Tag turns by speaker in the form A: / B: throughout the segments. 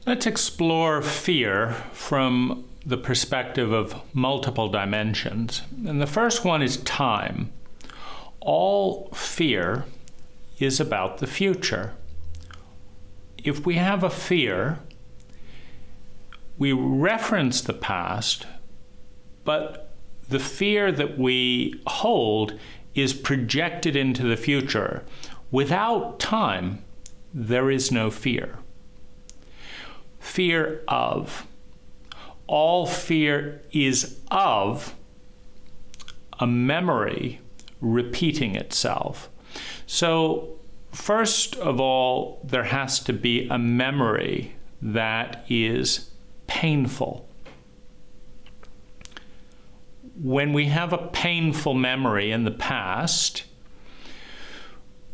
A: Let's explore fear from the perspective of multiple dimensions. And the first one is time. All fear is about the future. If we have a fear, we reference the past, but the fear that we hold is projected into the future. Without time, there is no fear. Fear of. All fear is of a memory repeating itself. So, first of all, there has to be a memory that is painful. When we have a painful memory in the past,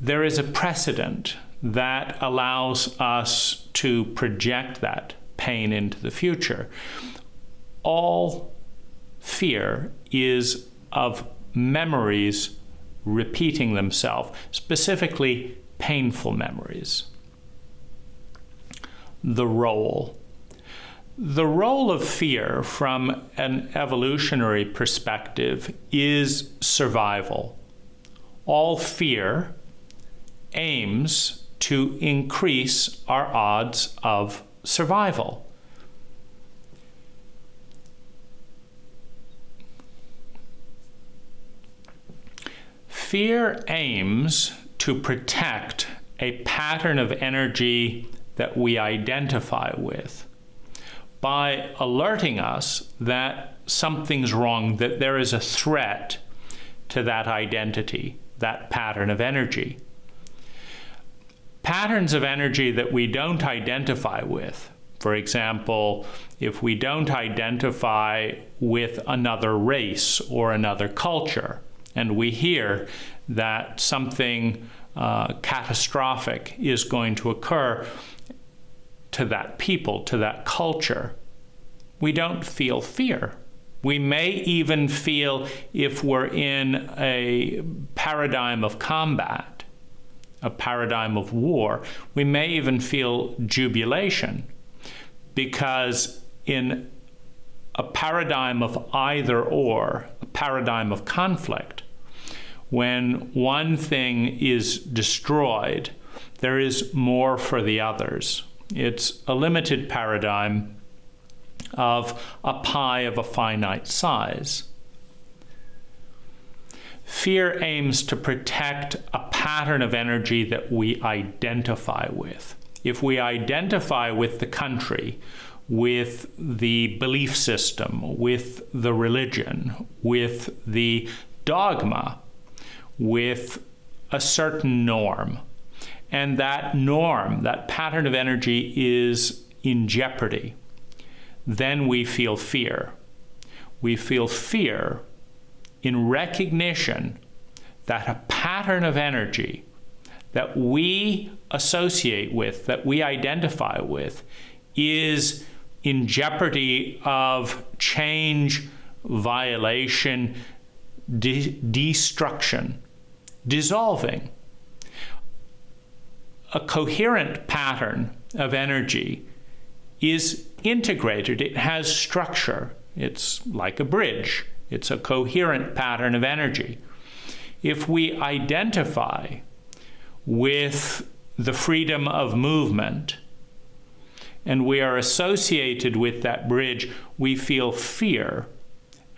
A: there is a precedent that allows us to project that pain into the future. All fear is of memories repeating themselves, specifically painful memories. The role. The role of fear from an evolutionary perspective is survival. All fear aims to increase our odds of survival. Fear aims to protect a pattern of energy that we identify with by alerting us that something's wrong, that there is a threat to that identity, that pattern of energy. Patterns of energy that we don't identify with, for example, if we don't identify with another race or another culture, and we hear that something catastrophic is going to occur to that people, to that culture, we don't feel fear. We may even feel, if we're in a paradigm of combat, a paradigm of war, we may even feel jubilation, because in a paradigm of either or, a paradigm of conflict, when one thing is destroyed, there is more for the others. It's a limited paradigm of a pie of a finite size. Fear aims to protect a pattern of energy that we identify with. If we identify with the country, with the belief system, with the religion, with the dogma, with a certain norm, and that norm, that pattern of energy is in jeopardy, then we feel fear. We feel fear in recognition that a pattern of energy that we associate with, that we identify with, is in jeopardy of change, violation, destruction, dissolving. A coherent pattern of energy is integrated. It has structure. It's like a bridge. It's a coherent pattern of energy. If we identify with the freedom of movement and we are associated with that bridge, we feel fear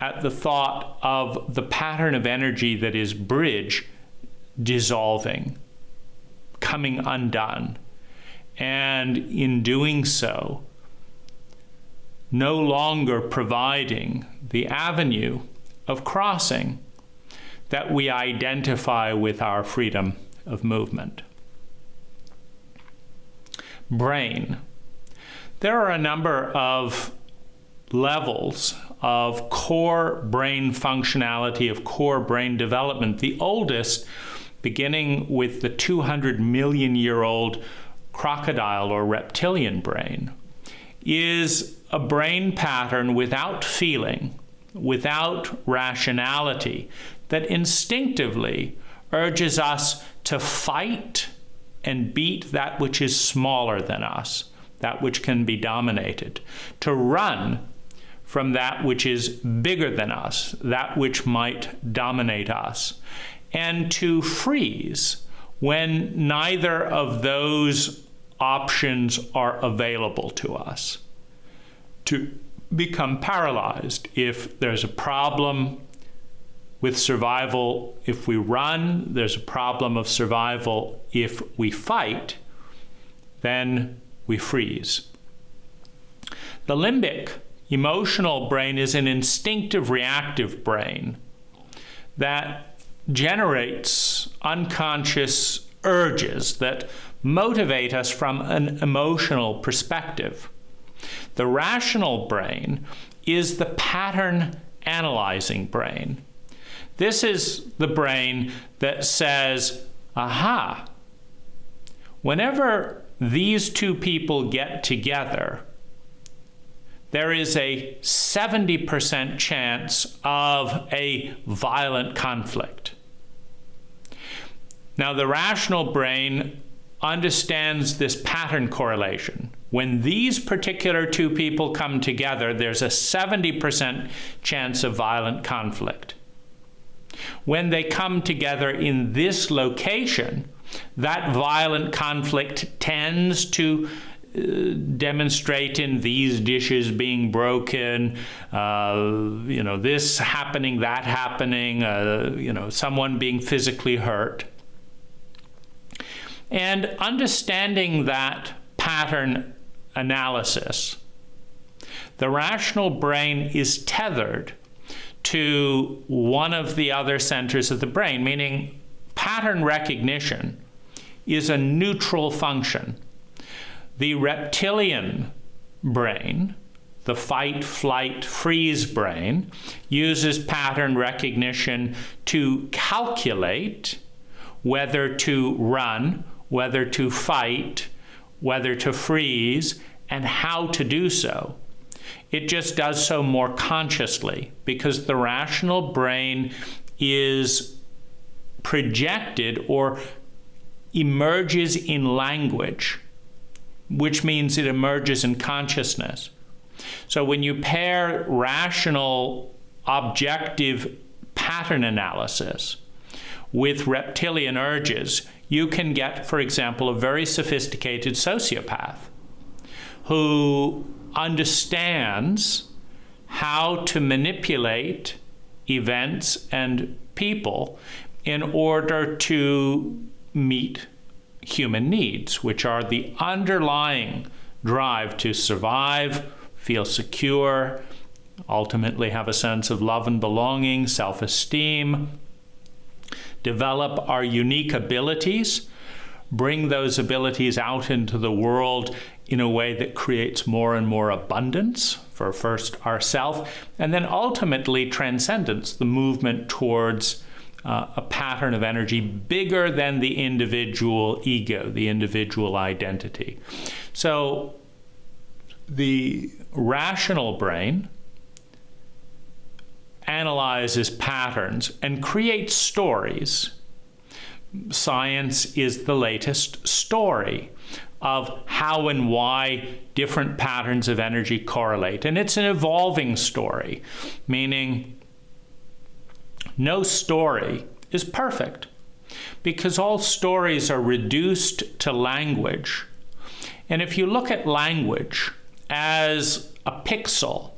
A: at the thought of the pattern of energy that is bridge dissolving, coming undone, and in doing so, no longer providing the avenue of crossing that we identify with our freedom of movement. Brain. There are a number of levels of core brain functionality, of core brain development. The oldest, beginning with the 200 million year old crocodile or reptilian brain, is a brain pattern without feeling, without rationality, that instinctively urges us to fight and beat that which is smaller than us, that which can be dominated, to run from that which is bigger than us, that which might dominate us, and to freeze when neither of those options are available to us, to become paralyzed. If there's a problem with survival if we run, there's a problem of survival if we fight, then we freeze. The limbic emotional brain is an instinctive reactive brain that generates unconscious urges that motivate us from an emotional perspective. The rational brain is the pattern analyzing brain. This is the brain that says, aha, whenever these two people get together, there is a 70% chance of a violent conflict. Now, the rational brain understands this pattern correlation. When these particular two people come together, there's a 70% chance of violent conflict. When they come together in this location, that violent conflict tends to demonstrate in these dishes being broken, this happening, that happening, someone being physically hurt. And understanding that pattern analysis, the rational brain is tethered to one of the other centers of the brain, meaning pattern recognition is a neutral function. The reptilian brain, the fight, flight, freeze brain, uses pattern recognition to calculate whether to run, whether to fight, whether to freeze, and how to do so. It just does so more consciously because the rational brain is projected or emerges in language, which means it emerges in consciousness. So when you pair rational objective pattern analysis with reptilian urges, you can get, for example, a very sophisticated sociopath who understands how to manipulate events and people in order to meet human needs, which are the underlying drive to survive, feel secure, ultimately have a sense of love and belonging, self-esteem, develop our unique abilities, bring those abilities out into the world in a way that creates more and more abundance for first ourself, and then ultimately transcendence, the movement towards a pattern of energy bigger than the individual ego, the individual identity. So the rational brain analyzes patterns and creates stories. Science is the latest story of how and why different patterns of energy correlate. And it's an evolving story, meaning no story is perfect because all stories are reduced to language. And if you look at language as a pixel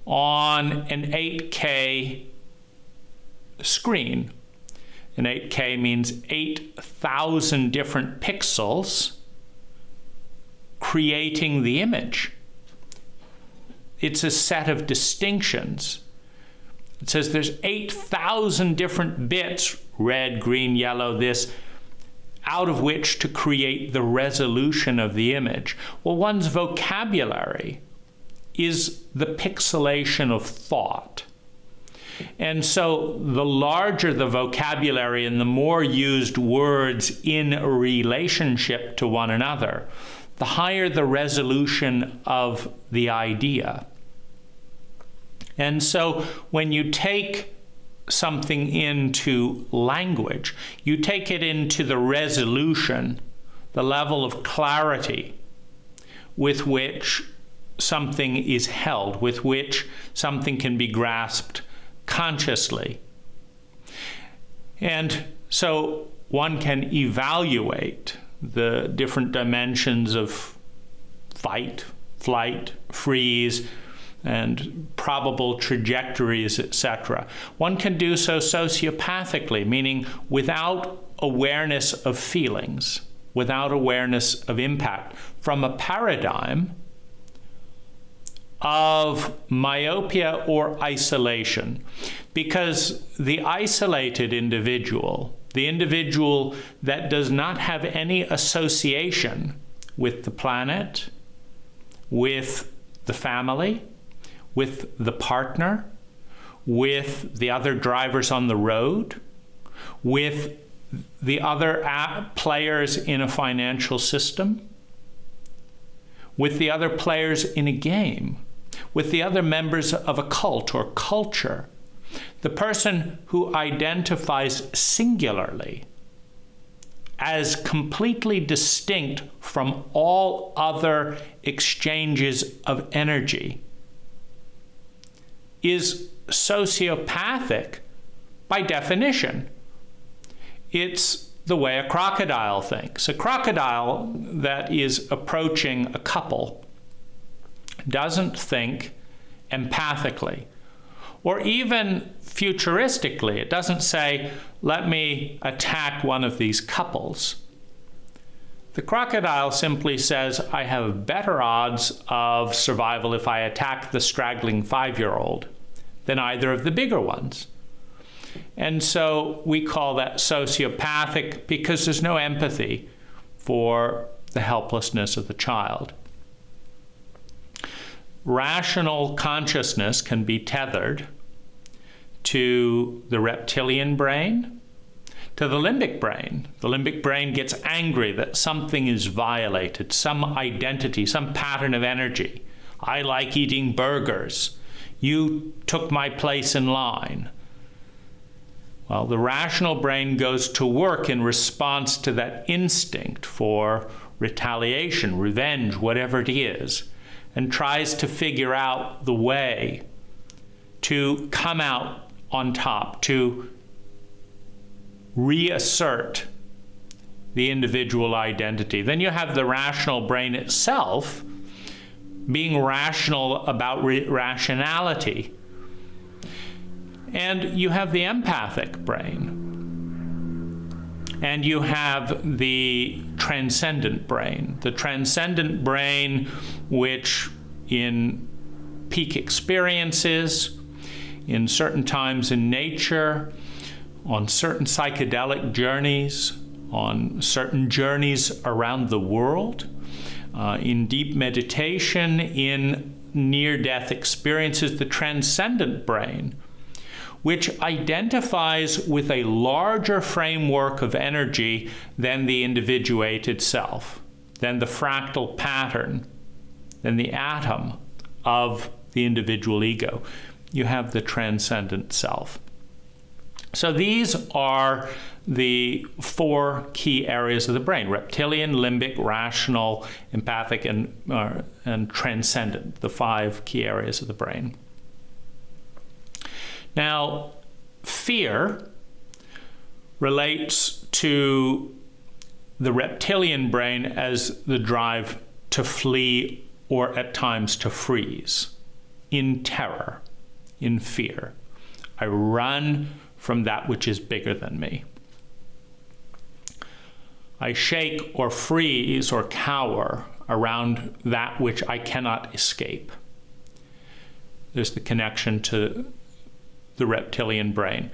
A: on an 8K screen, and 8K means 8,000 different pixels creating the image. It's a set of distinctions. It says there's 8,000 different bits, red, green, yellow, this, out of which to create the resolution of the image. Well, one's vocabulary is the pixelation of thought. And so the larger the vocabulary and the more used words in relationship to one another, the higher the resolution of the idea. And so when you take something into language, you take it into the resolution, the level of clarity with which something is held, with which something can be grasped consciously. And so one can evaluate the different dimensions of fight, flight, freeze, and probable trajectories, etc. One can do so sociopathically, meaning without awareness of feelings, without awareness of impact, from a paradigm of myopia or isolation. Because the isolated individual, the individual that does not have any association with the planet, with the family, with the partner, with the other drivers on the road, with the other players in a financial system, with the other players in a game, with the other members of a cult or culture. The person who identifies singularly as completely distinct from all other exchanges of energy is sociopathic by definition. It's the way a crocodile thinks. A crocodile that is approaching a couple doesn't think empathically, or even futuristically. It doesn't say, let me attack one of these couples. The crocodile simply says, I have better odds of survival if I attack the straggling 5-year-old than either of the bigger ones. And so we call that sociopathic because there's no empathy for the helplessness of the child. Rational consciousness can be tethered to the reptilian brain, to the limbic brain. The limbic brain gets angry that something is violated, some identity, some pattern of energy. I like eating burgers. You took my place in line. Well, the rational brain goes to work in response to that instinct for retaliation, revenge, whatever it is, and tries to figure out the way to come out on top, to reassert the individual identity. Then you have the rational brain itself being rational about rationality. And you have the empathic brain. And you have the transcendent brain. The transcendent brain, which in peak experiences, in certain times in nature, on certain psychedelic journeys, on certain journeys around the world, in deep meditation, in near-death experiences, the transcendent brain, which identifies with a larger framework of energy than the individuated self, than the fractal pattern, than the atom of the individual ego. You have the transcendent self. So these are the 4 key areas of the brain: reptilian, limbic, rational, empathic, and transcendent, the 5 key areas of the brain. Now, fear relates to the reptilian brain as the drive to flee or at times to freeze, in terror, in fear. I run from that which is bigger than me. I shake or freeze or cower around that which I cannot escape. There's the connection to the reptilian brain.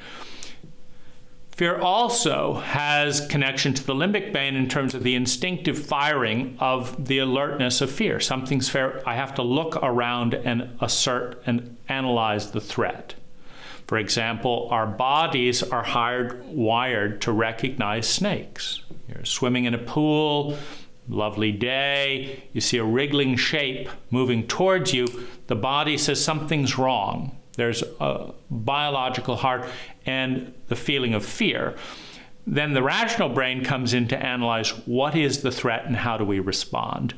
A: Fear also has connection to the limbic brain in terms of the instinctive firing of the alertness of fear. Something's fair, I have to look around and assert and analyze the threat. For example, our bodies are hardwired to recognize snakes. You're swimming in a pool, lovely day, you see a wriggling shape moving towards you, the body says something's wrong. There's a biological heart and the feeling of fear. Then the rational brain comes in to analyze what is the threat and how do we respond.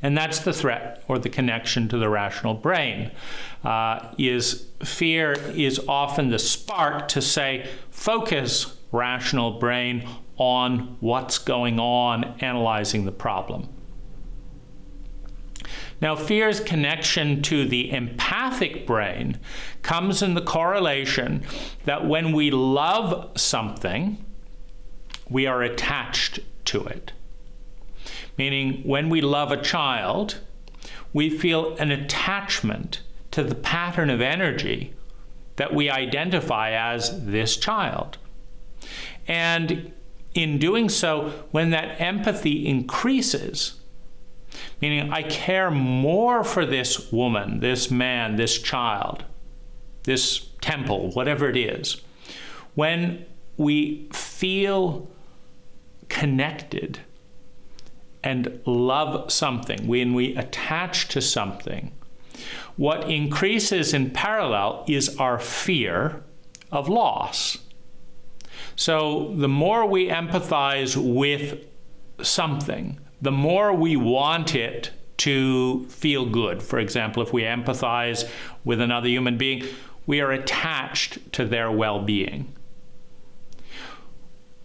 A: And that's the threat or the connection to the rational brain. Is fear is often the spark to say, focus, rational brain, on what's going on, analyzing the problem. Now, fear's connection to the empathic brain comes in the correlation that when we love something, we are attached to it. Meaning, when we love a child, we feel an attachment to the pattern of energy that we identify as this child. And in doing so, when that empathy increases, meaning I care more for this woman, this man, this child, this temple, whatever it is, when we feel connected and love something, when we attach to something, what increases in parallel is our fear of loss. So the more we empathize with something, the more we want it to feel good. For example, if we empathize with another human being, we are attached to their well-being.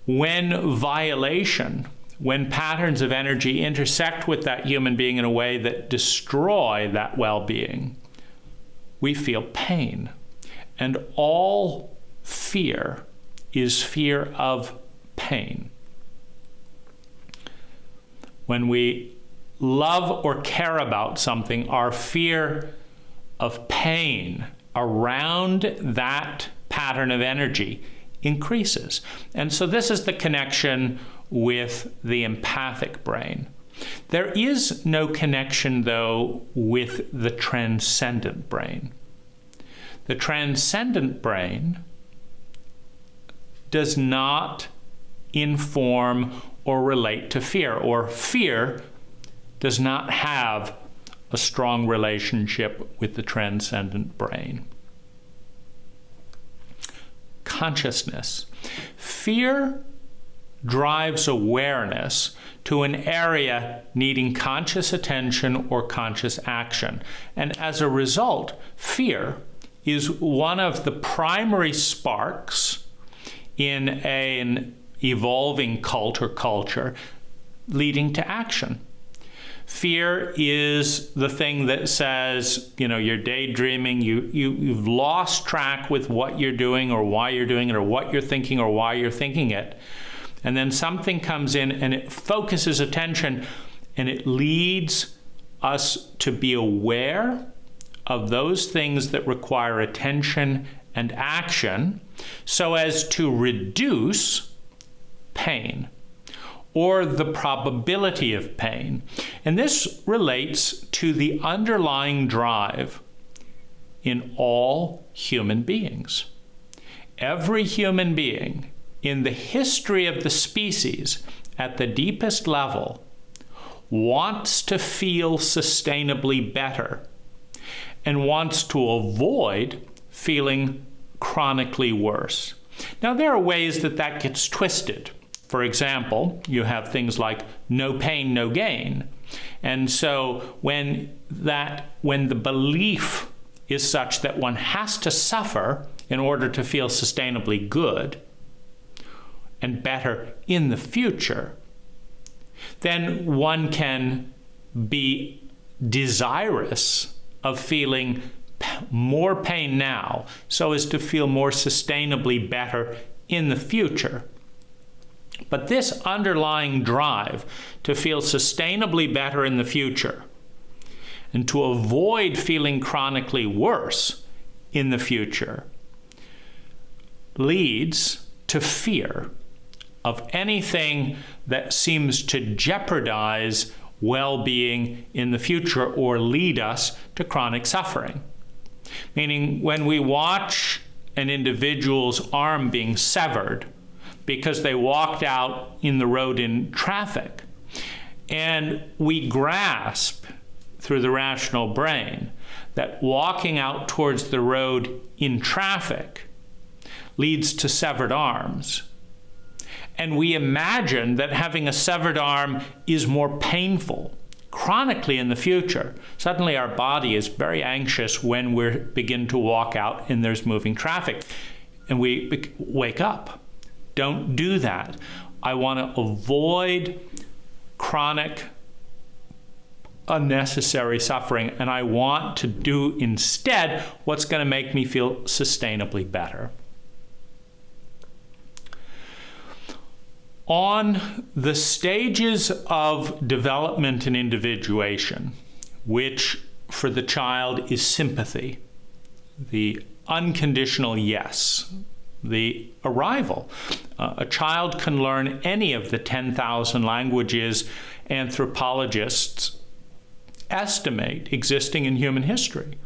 A: When violation, when patterns of energy intersect with that human being in a way that destroy that well-being, we feel pain. And all fear is fear of pain. When we love or care about something, our fear of pain around that pattern of energy increases. And so this is the connection with the empathic brain. There is no connection, though, with the transcendent brain. The transcendent brain does not inform or relate to fear, or fear does not have a strong relationship with the transcendent brain. Consciousness. Fear drives awareness to an area needing conscious attention or conscious action. And as a result, fear is one of the primary sparks in an evolving cult or culture leading to action. Fear is the thing that says, you're daydreaming, you've lost track with what you're doing or why you're doing it or what you're thinking or why you're thinking it. And then something comes in and it focuses attention and it leads us to be aware of those things that require attention and action so as to reduce pain or the probability of pain. And this relates to the underlying drive in all human beings. Every human being in the history of the species at the deepest level wants to feel sustainably better and wants to avoid feeling chronically worse. Now, there are ways that gets twisted. For example, you have things like no pain, no gain. And so when the belief is such that one has to suffer in order to feel sustainably good and better in the future, then one can be desirous of feeling more pain now so as to feel more sustainably better in the future. But this underlying drive to feel sustainably better in the future and to avoid feeling chronically worse in the future leads to fear of anything that seems to jeopardize well-being in the future or lead us to chronic suffering. Meaning, when we watch an individual's arm being severed because they walked out in the road in traffic, and we grasp through the rational brain that walking out towards the road in traffic leads to severed arms, and we imagine that having a severed arm is more painful chronically in the future. Suddenly our body is very anxious when we begin to walk out and there's moving traffic, and we wake up. Don't do that. I want to avoid chronic, unnecessary suffering, and I want to do instead what's going to make me feel sustainably better. On the stages of development and individuation, which for the child is sympathy, the unconditional yes, the arrival. A child can learn any of the 10,000 languages anthropologists estimate existing in human history.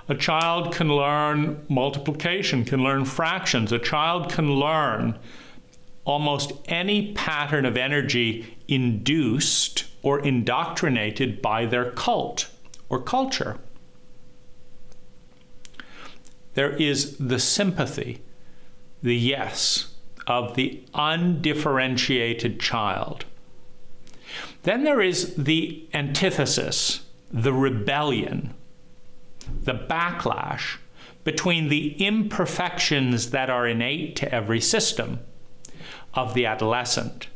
A: A child can learn multiplication, can learn fractions. A child can learn almost any pattern of energy induced or indoctrinated by their cult or culture. There is the sympathy, the yes, of the undifferentiated child. Then there is the antithesis, the rebellion, the backlash between the imperfections that are innate to every system of the adolescent.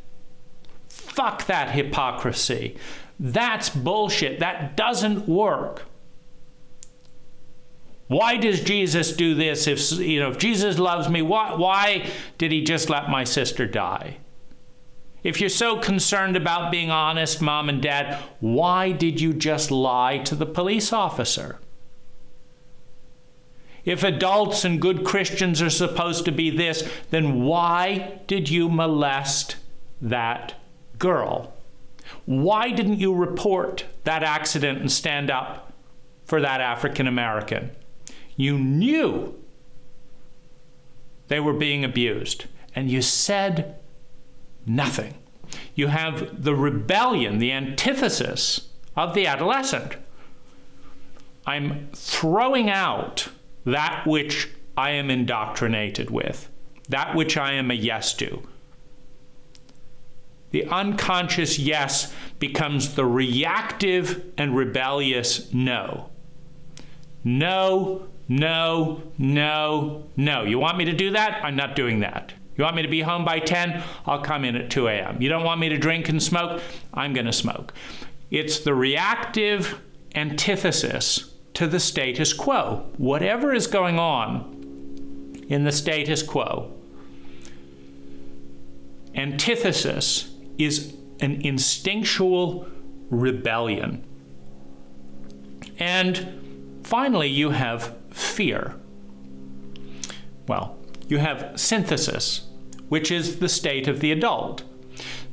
A: Fuck that hypocrisy. That's bullshit. That doesn't work. Why does Jesus do this? If Jesus loves me, why did he just let my sister die? If you're so concerned about being honest, Mom and Dad, why did you just lie to the police officer? If adults and good Christians are supposed to be this, then why did you molest that girl? Why didn't you report that accident and stand up for that African American? You knew they were being abused, and you said nothing. You have the rebellion, the antithesis of the adolescent. I'm throwing out that which I am indoctrinated with, that which I am a yes to. The unconscious yes becomes the reactive and rebellious no. No, no, no, no. You want me to do that? I'm not doing that. You want me to be home by 10? I'll come in at 2 a.m. You don't want me to drink and smoke? I'm going to smoke. It's the reactive antithesis to the status quo. Whatever is going on in the status quo, antithesis is an instinctual rebellion. And finally, you have fear. Well, you have synthesis, which is the state of the adult.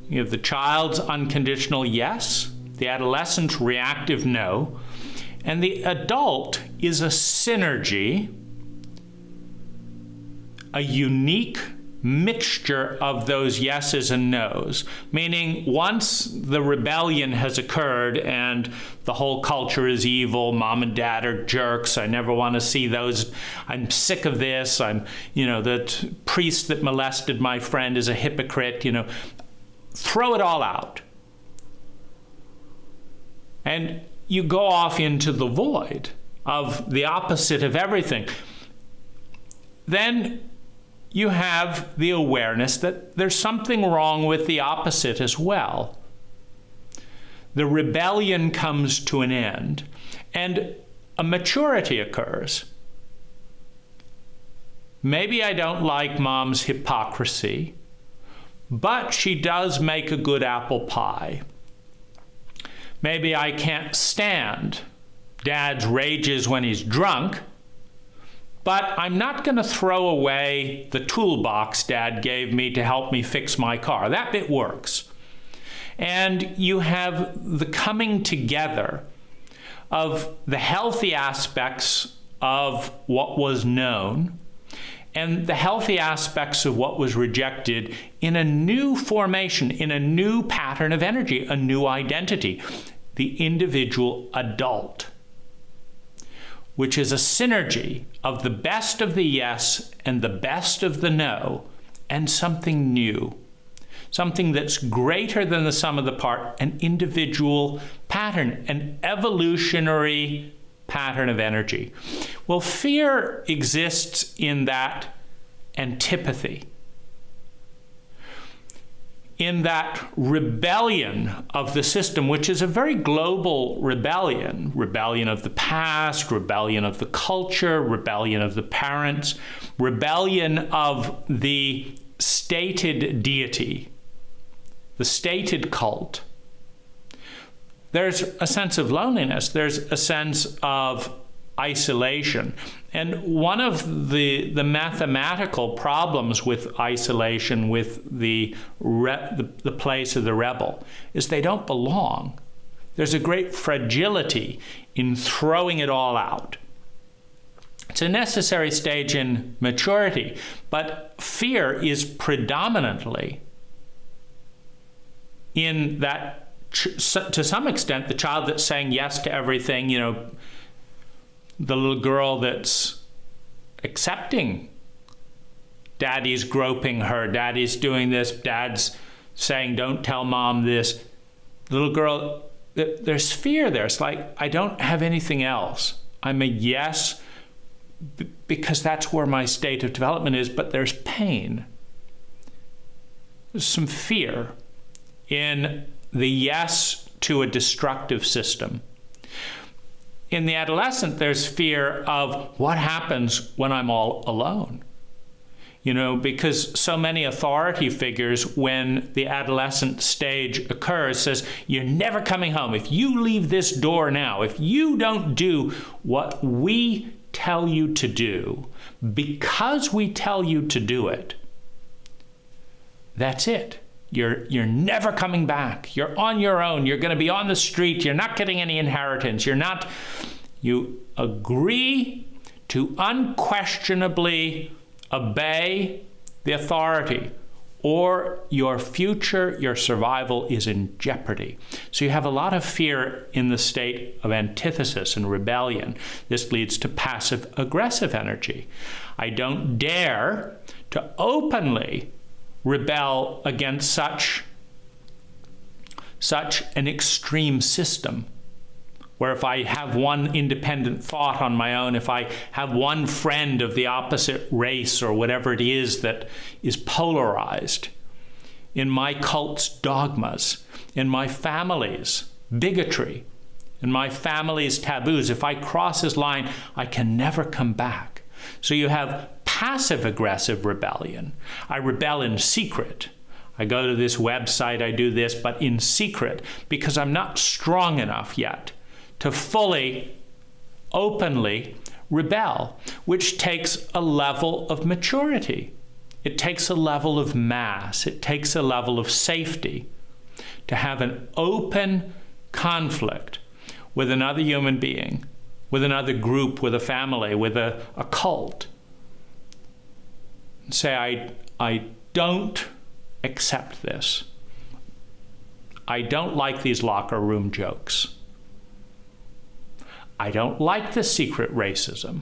A: You have the child's unconditional yes, the adolescent's reactive no, and the adult is a synergy, a unique mixture of those yeses and nos, meaning once the rebellion has occurred and the whole culture is evil, Mom and Dad are jerks, I never want to see those, I'm sick of this, the priest that molested my friend is a hypocrite, throw it all out. And you go off into the void of the opposite of everything. Then you have the awareness that there's something wrong with the opposite as well. The rebellion comes to an end, and a maturity occurs. Maybe I don't like Mom's hypocrisy, but she does make a good apple pie. Maybe I can't stand Dad's rages when he's drunk, but I'm not going to throw away the toolbox Dad gave me to help me fix my car. That bit works. And you have the coming together of the healthy aspects of what was known and the healthy aspects of what was rejected in a new formation, in a new pattern of energy, a new identity, the individual adult, which is a synergy of the best of the yes and the best of the no, and something new, something that's greater than the sum of the part, an individual pattern, an evolutionary pattern of energy. Well, fear exists in that antipathy, in that rebellion of the system, which is a very global rebellion. Rebellion of the past, rebellion of the culture, rebellion of the parents, rebellion of the stated deity, the stated cult. There's a sense of loneliness. There's a sense of isolation. And one of the mathematical problems with isolation, with the place of the rebel, is they don't belong. There's a great fragility in throwing it all out. It's a necessary stage in maturity, but fear is predominantly in that, to some extent, the child that's saying yes to everything, the little girl that's accepting daddy's groping her, daddy's doing this, dad's saying, don't tell mom this. The little girl, there's fear there. It's like, I don't have anything else. I'm a yes because that's where my state of development is, but there's pain. There's some fear in the yes to a destructive system. In the adolescent, there's fear of what happens when I'm all alone. Because so many authority figures, when the adolescent stage occurs, says, you're never coming home. If you leave this door now, if you don't do what we tell you to do, because we tell you to do it, that's it. You're never coming back. You're on your own. You're going to be on the street. You're not getting any inheritance. You agree to unquestionably obey the authority, or your future, your survival is in jeopardy. So you have a lot of fear in the state of antithesis and rebellion. This leads to passive aggressive energy. I don't dare to openly rebel against such an extreme system, where if I have one independent thought on my own, if I have one friend of the opposite race or whatever it is that is polarized, in my cult's dogmas, in my family's bigotry, in my family's taboos, if I cross his line, I can never come back. So you have passive aggressive rebellion. I rebel in secret. I go to this website, I do this, but in secret, because I'm not strong enough yet to fully, openly rebel, which takes a level of maturity. It takes a level of mass. It takes a level of safety to have an open conflict with another human being, with another group, with a family, with a cult. Say, I don't accept this. I don't like these locker room jokes. I don't like the secret racism.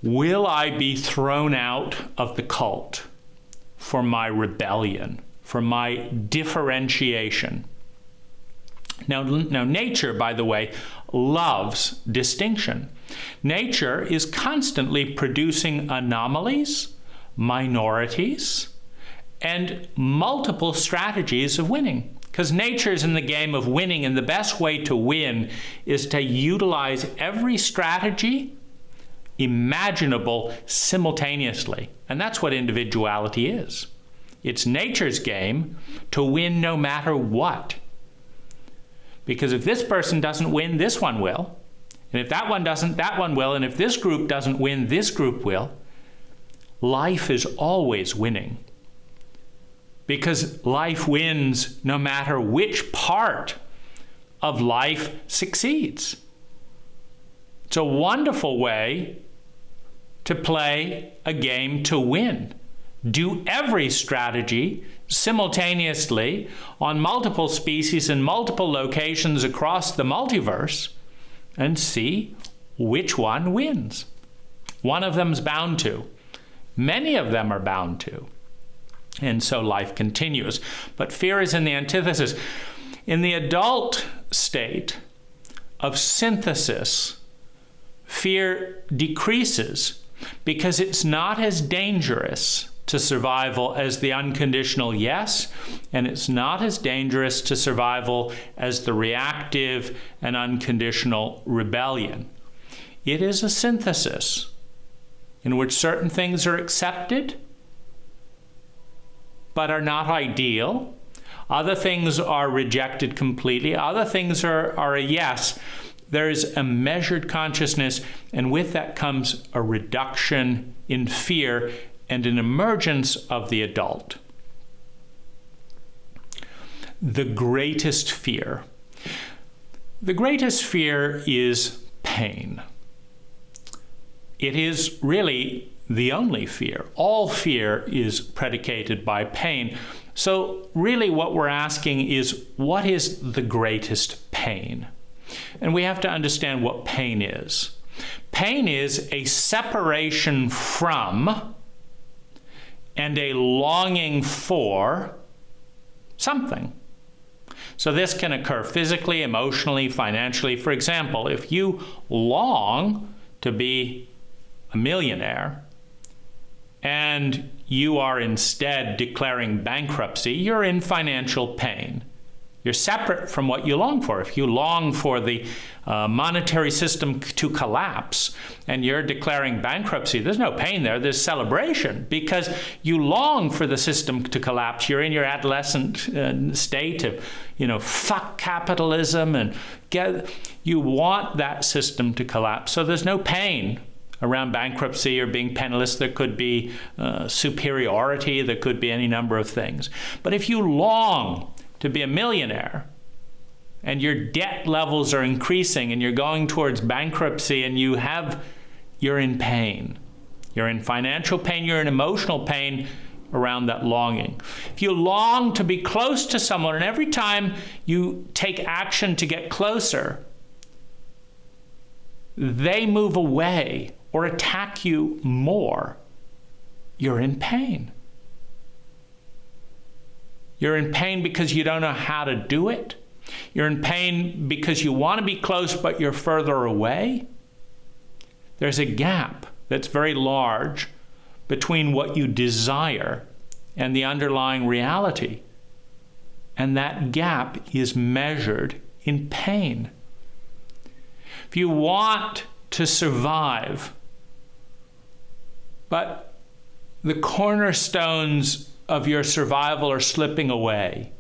A: Will I be thrown out of the cult for my rebellion, for my differentiation? Now, nature, by the way, loves distinction. Nature is constantly producing anomalies, minorities, and multiple strategies of winning. Because nature's in the game of winning, and the best way to win is to utilize every strategy imaginable simultaneously. And that's what individuality is. It's nature's game to win no matter what. Because if this person doesn't win, this one will. And if that one doesn't, that one will. And if this group doesn't win, this group will. Life is always winning. Because life wins no matter which part of life succeeds. It's a wonderful way to play a game to win. Do every strategy simultaneously on multiple species in multiple locations across the multiverse and see which one wins. One of them's bound to. Many of them are bound to. And so life continues. But fear is in the antithesis. In the adult state of synthesis, fear decreases because it's not as dangerous to survival as the unconditional yes, and it's not as dangerous to survival as the reactive and unconditional rebellion. It is a synthesis in which certain things are accepted but are not ideal. Other things are rejected completely. Other things are a yes. There's a measured consciousness, and with that comes a reduction in fear and an emergence of the adult. The greatest fear. The greatest fear is pain. It is really the only fear. All fear is predicated by pain. So really what we're asking is, what is the greatest pain? And we have to understand what pain is. Pain is a separation from and a longing for something. So this can occur physically, emotionally, financially. For example, if you long to be a millionaire and you are instead declaring bankruptcy, you're in financial pain. You're separate from what you long for. If you long for the monetary system to collapse and you're declaring bankruptcy, there's no pain there, there's celebration, because you long for the system to collapse. You're in your adolescent state of, fuck capitalism, and you want that system to collapse. So there's no pain around bankruptcy or being penniless. There could be superiority, there could be any number of things. But if you long to be a millionaire and your debt levels are increasing and you're going towards bankruptcy and you're in pain. You're in financial pain, you're in emotional pain around that longing. If you long to be close to someone, and every time you take action to get closer, they move away or attack you more, you're in pain. You're in pain because you don't know how to do it. You're in pain because you want to be close, but you're further away. There's a gap that's very large between what you desire and the underlying reality. And that gap is measured in pain. If you want to survive, but the cornerstones of your survival are slipping away.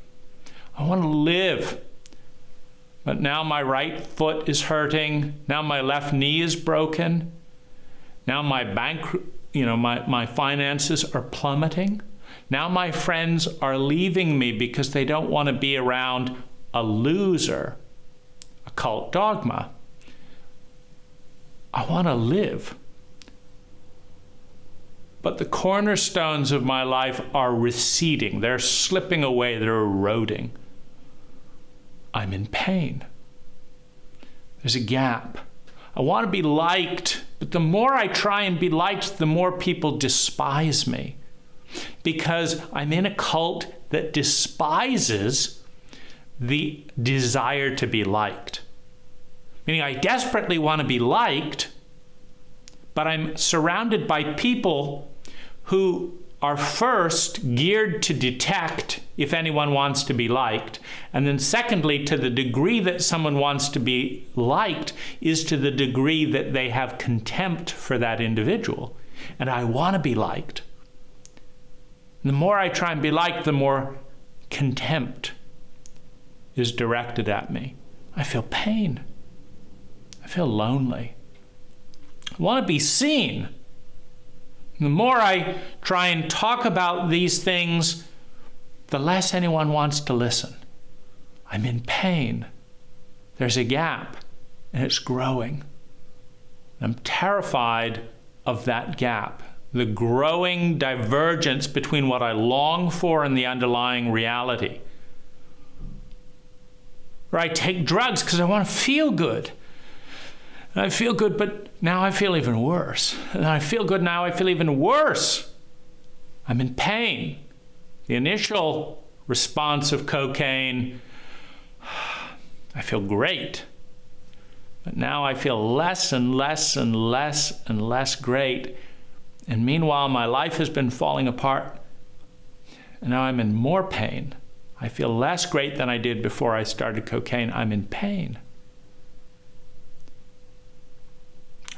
A: I want to live, but now my right foot is hurting. Now my left knee is broken. Now my my finances are plummeting. Now my friends are leaving me because they don't want to be around a loser, a cult dogma. I want to live. But the cornerstones of my life are receding. They're slipping away. They're eroding. I'm in pain. There's a gap. I want to be liked, but the more I try and be liked, the more people despise me, because I'm in a cult that despises the desire to be liked. Meaning I desperately want to be liked, but I'm surrounded by people who are first geared to detect if anyone wants to be liked, and then secondly, to the degree that someone wants to be liked is to the degree that they have contempt for that individual. And I want to be liked. And the more I try and be liked, the more contempt is directed at me. I feel pain. I feel lonely. I want to be seen. The more I try and talk about these things, the less anyone wants to listen. I'm in pain. There's a gap, and it's growing. I'm terrified of that gap, the growing divergence between what I long for and the underlying reality. Or I take drugs because I want to feel good. And I feel good, but now I feel even worse. And I feel good, now I feel even worse. I'm in pain. The initial response of cocaine, I feel great. But now I feel less and less and less and less great. And meanwhile, my life has been falling apart. And now I'm in more pain. I feel less great than I did before I started cocaine. I'm in pain.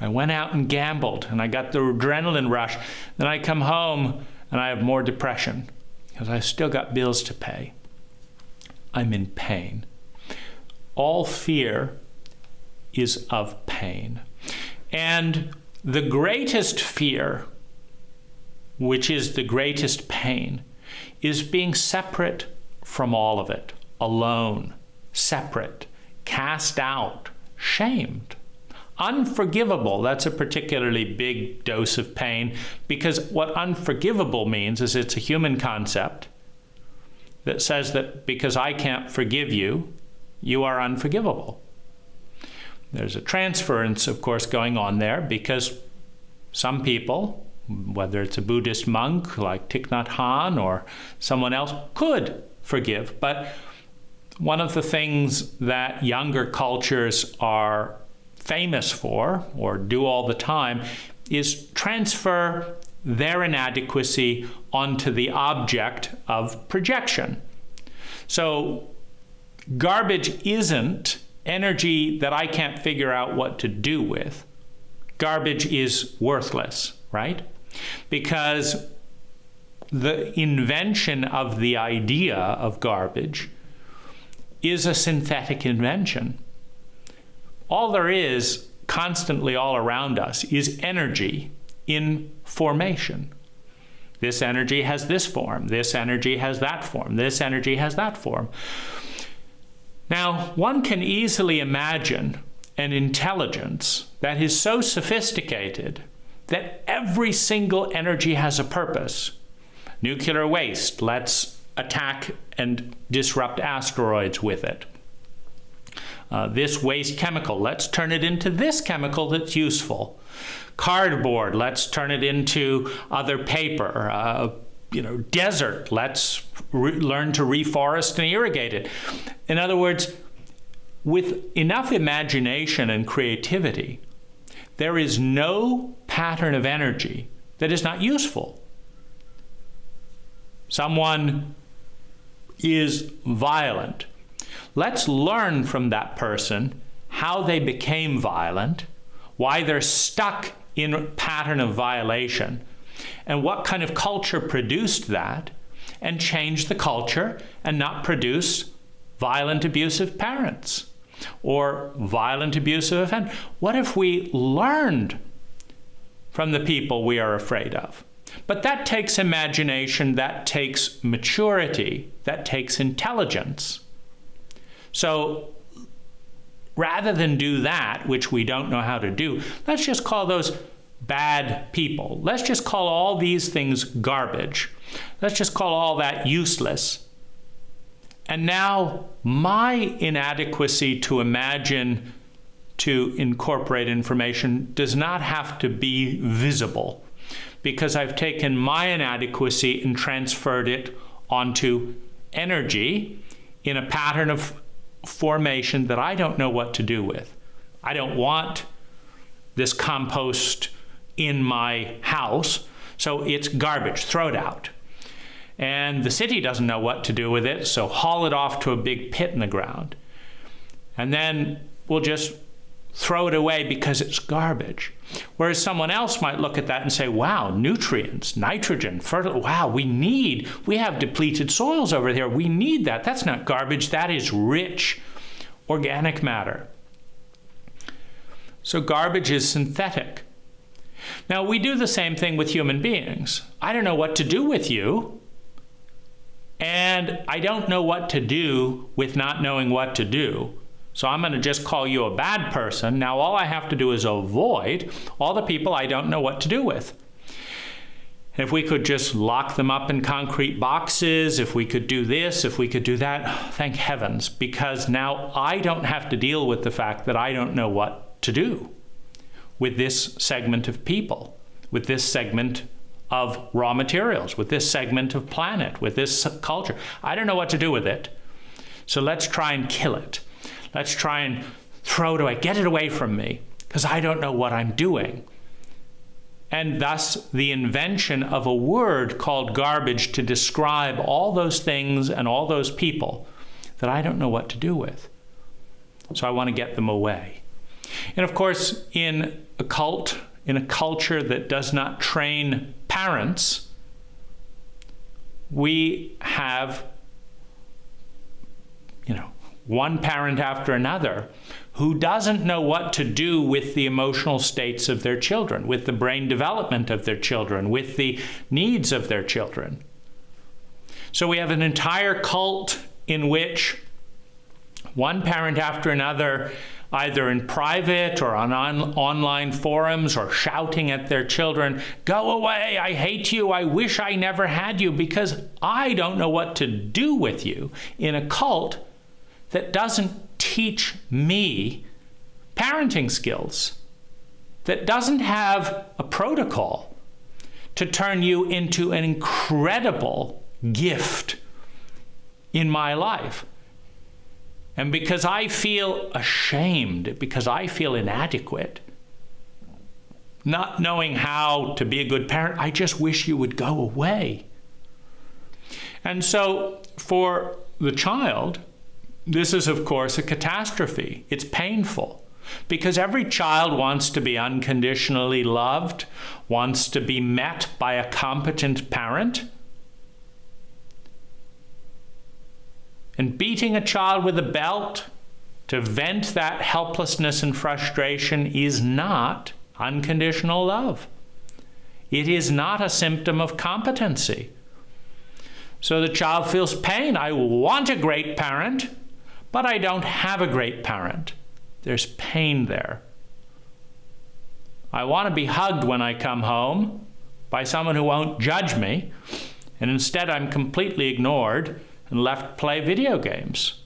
A: I went out and gambled, and I got the adrenaline rush. Then I come home, and I have more depression because I've still got bills to pay. I'm in pain. All fear is of pain. And the greatest fear, which is the greatest pain, is being separate from all of it, alone, separate, cast out, shamed, unforgivable. That's a particularly big dose of pain, because what unforgivable means is it's a human concept that says that because I can't forgive you, you are unforgivable. There's a transference, of course, going on there, because some people, whether it's a Buddhist monk like Thich Nhat Hanh or someone else, could forgive. But one of the things that younger cultures are famous for, or do all the time, is transfer their inadequacy onto the object of projection. So garbage isn't energy that I can't figure out what to do with. Garbage is worthless, right? Because the invention of the idea of garbage is a synthetic invention. All there is constantly all around us is energy in formation. This energy has this form, this energy has that form, this energy has that form. Now, one can easily imagine an intelligence that is so sophisticated that every single energy has a purpose. Nuclear waste, let's attack and disrupt asteroids with it. This waste chemical, let's turn it into this chemical that's useful. Cardboard, let's turn it into other paper. Desert, let's learn to reforest and irrigate it. In other words, with enough imagination and creativity, there is no pattern of energy that is not useful. Someone is violent. Let's learn from that person how they became violent, why they're stuck in a pattern of violation, and what kind of culture produced that, and change the culture and not produce violent, abusive parents or violent, abusive offenders. What if we learned from the people we are afraid of? But that takes imagination, that takes maturity, that takes intelligence. So rather than do that, which we don't know how to do, let's just call those bad people. Let's just call all these things garbage. Let's just call all that useless. And now my inadequacy to imagine, to incorporate information, does not have to be visible, because I've taken my inadequacy and transferred it onto energy in a pattern of formation that I don't know what to do with. I don't want this compost in my house, so it's garbage, throw it out. And the city doesn't know what to do with it, so haul it off to a big pit in the ground. And then we'll just throw it away because it's garbage. Whereas someone else might look at that and say, wow, nutrients, nitrogen, fertilizer, wow, we have depleted soils over here. We need that. That's not garbage. That is rich organic matter. So garbage is synthetic. Now, we do the same thing with human beings. I don't know what to do with you, and I don't know what to do with not knowing what to do. So I'm going to just call you a bad person. Now all I have to do is avoid all the people I don't know what to do with. If we could just lock them up in concrete boxes, if we could do this, if we could do that, thank heavens, because now I don't have to deal with the fact that I don't know what to do with this segment of people, with this segment of raw materials, with this segment of planet, with this culture. I don't know what to do with it. So let's try and kill it. Let's try and throw it away, get it away from me, because I don't know what I'm doing. And thus the invention of a word called garbage to describe all those things and all those people that I don't know what to do with. So I want to get them away. And of course, in a culture that does not train parents, we have, one parent after another who doesn't know what to do with the emotional states of their children, with the brain development of their children, with the needs of their children. So we have an entire cult in which one parent after another, either in private or on online forums, or shouting at their children, "Go away, I hate you, I wish I never had you because I don't know what to do with you," in a cult that doesn't teach me parenting skills, that doesn't have a protocol to turn you into an incredible gift in my life. And because I feel ashamed, because I feel inadequate, not knowing how to be a good parent, I just wish you would go away. And so for the child, this is, of course, a catastrophe. It's painful because every child wants to be unconditionally loved, wants to be met by a competent parent. And beating a child with a belt to vent that helplessness and frustration is not unconditional love. It is not a symptom of competency. So the child feels pain. I want a great parent, but I don't have a great parent. There's pain there. I want to be hugged when I come home by someone who won't judge me, and instead I'm completely ignored and left to play video games.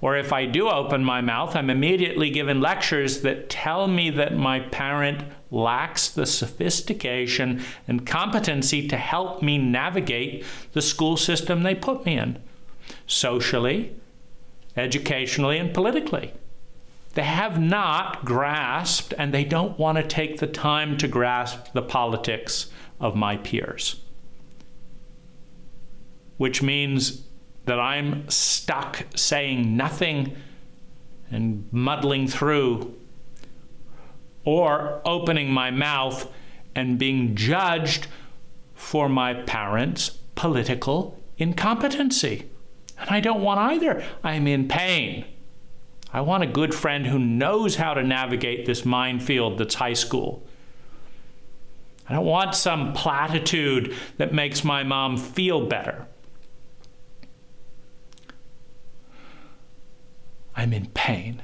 A: Or if I do open my mouth, I'm immediately given lectures that tell me that my parent lacks the sophistication and competency to help me navigate the school system they put me in, socially, educationally, and politically. They have not grasped, and they don't want to take the time to grasp the politics of my peers, which means that I'm stuck saying nothing and muddling through, or opening my mouth and being judged for my parents' political incompetency. And I don't want either. I'm in pain. I want a good friend who knows how to navigate this minefield that's high school. I don't want some platitude that makes my mom feel better. I'm in pain.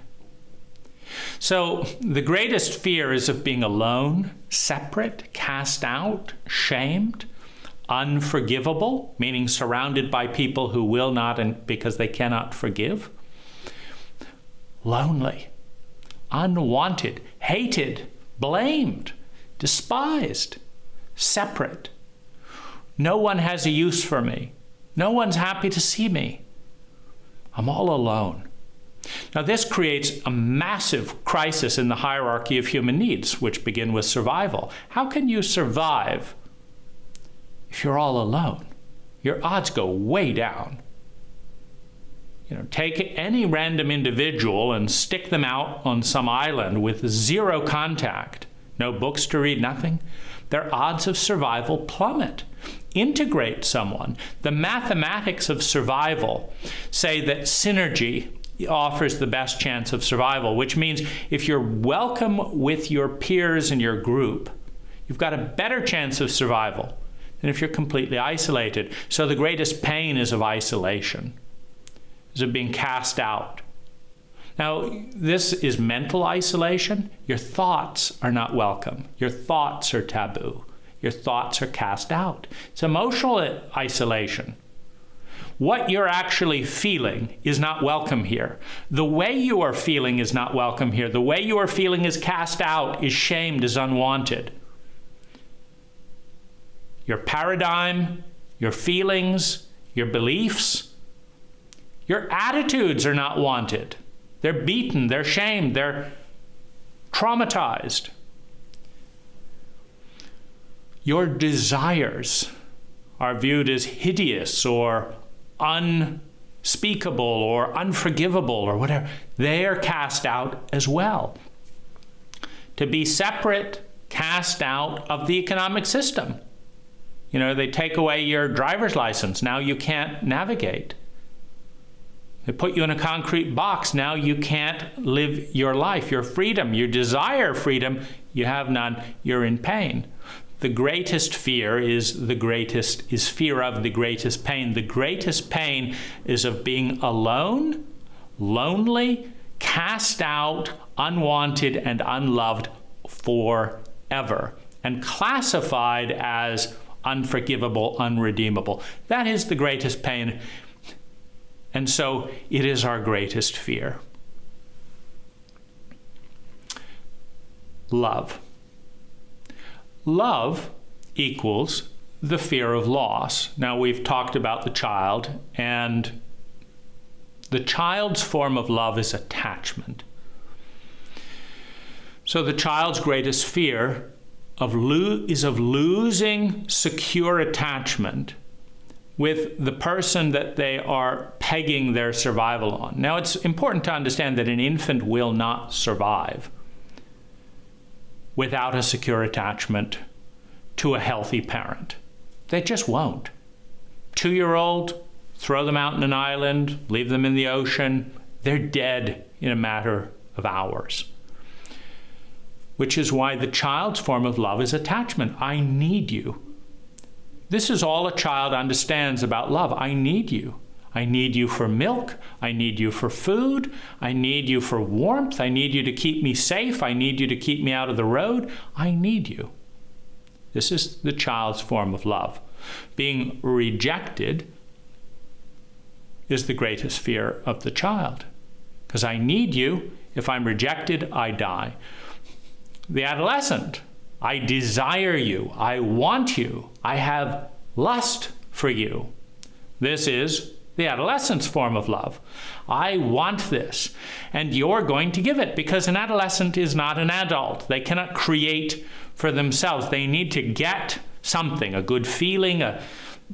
A: So the greatest fear is of being alone, separate, cast out, shamed, unforgivable, meaning surrounded by people who will not and because they cannot forgive, lonely, unwanted, hated, blamed, despised, separate. No one has a use for me. No one's happy to see me. I'm all alone. Now, this creates a massive crisis in the hierarchy of human needs, which begin with survival. How can you survive if you're all alone? Your odds go way down. Take any random individual and stick them out on some island with zero contact, no books to read, nothing. Their odds of survival plummet. Integrate someone. The mathematics of survival say that synergy offers the best chance of survival, which means if you're welcome with your peers in your group, you've got a better chance of survival than if you're completely isolated. So the greatest pain is of isolation, is of being cast out. Now, this is mental isolation. Your thoughts are not welcome. Your thoughts are taboo. Your thoughts are cast out. It's emotional isolation. What you're actually feeling is not welcome here. The way you are feeling is not welcome here. The way you are feeling is cast out, is shamed, is unwanted. your paradigm, your feelings, your beliefs. Your attitudes are not wanted. They're beaten, they're shamed, they're traumatized. Your desires are viewed as hideous or unspeakable or unforgivable or whatever. They are cast out as well. To be separate, cast out of the economic system. You know, they take away your driver's license. Now you can't navigate. They put you in a concrete box. Now you can't live your life, your freedom, your desire freedom. You have none. You're in pain. The greatest fear is fear of the greatest pain. The greatest pain is of being alone, lonely, cast out, unwanted, and unloved forever, and classified as unforgivable, unredeemable. That is the greatest pain. And so it is our greatest fear. Love. Love equals the fear of loss. Now, we've talked about the child, and the child's form of love is attachment. So the child's greatest fear is of losing secure attachment with the person that they are pegging their survival on. Now, it's important to understand that an infant will not survive without a secure attachment to a healthy parent. They just won't. 2-year-old, throw them out in an island, leave them in the ocean, they're dead in a matter of hours. Which is why the child's form of love is attachment. I need you. This is all a child understands about love. I need you. I need you for milk. I need you for food. I need you for warmth. I need you to keep me safe. I need you to keep me out of the road. I need you. This is the child's form of love. Being rejected is the greatest fear of the child. Because I need you. If I'm rejected, I die. The adolescent, I desire you. I want you. I have lust for you. This is the adolescent's form of love. I want this, and you're going to give it, because an adolescent is not an adult. They cannot create for themselves. They need to get something, a good feeling, a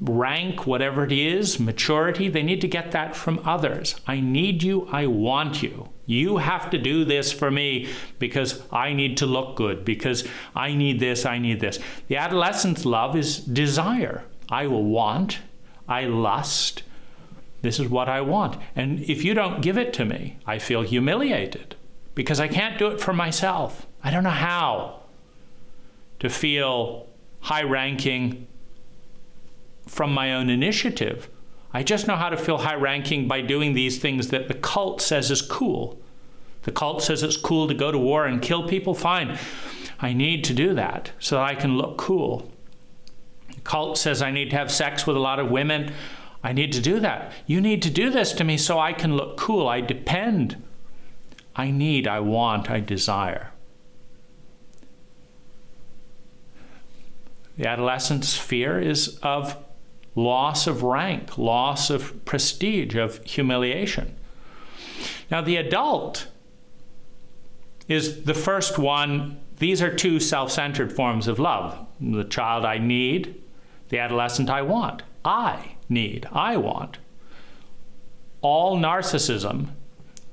A: rank, whatever it is, maturity. They need to get that from others. I need you. I want you. You have to do this for me because I need to look good, because I need this, I need this. The adolescent's love is desire. I will want, I lust. This is what I want. And if you don't give it to me, I feel humiliated because I can't do it for myself. I don't know how to feel high-ranking from my own initiative. I just know how to feel high-ranking by doing these things that the cult says is cool. The cult says it's cool to go to war and kill people. Fine. I need to do that so that I can look cool. The cult says I need to have sex with a lot of women. I need to do that. You need to do this to me so I can look cool. I depend. I need, I want, I desire. The adolescent's fear is of loss of rank, loss of prestige, of humiliation. Now, the adult is the first one. These are two self-centered forms of love. The child I need, the adolescent I want. I need, I want. All narcissism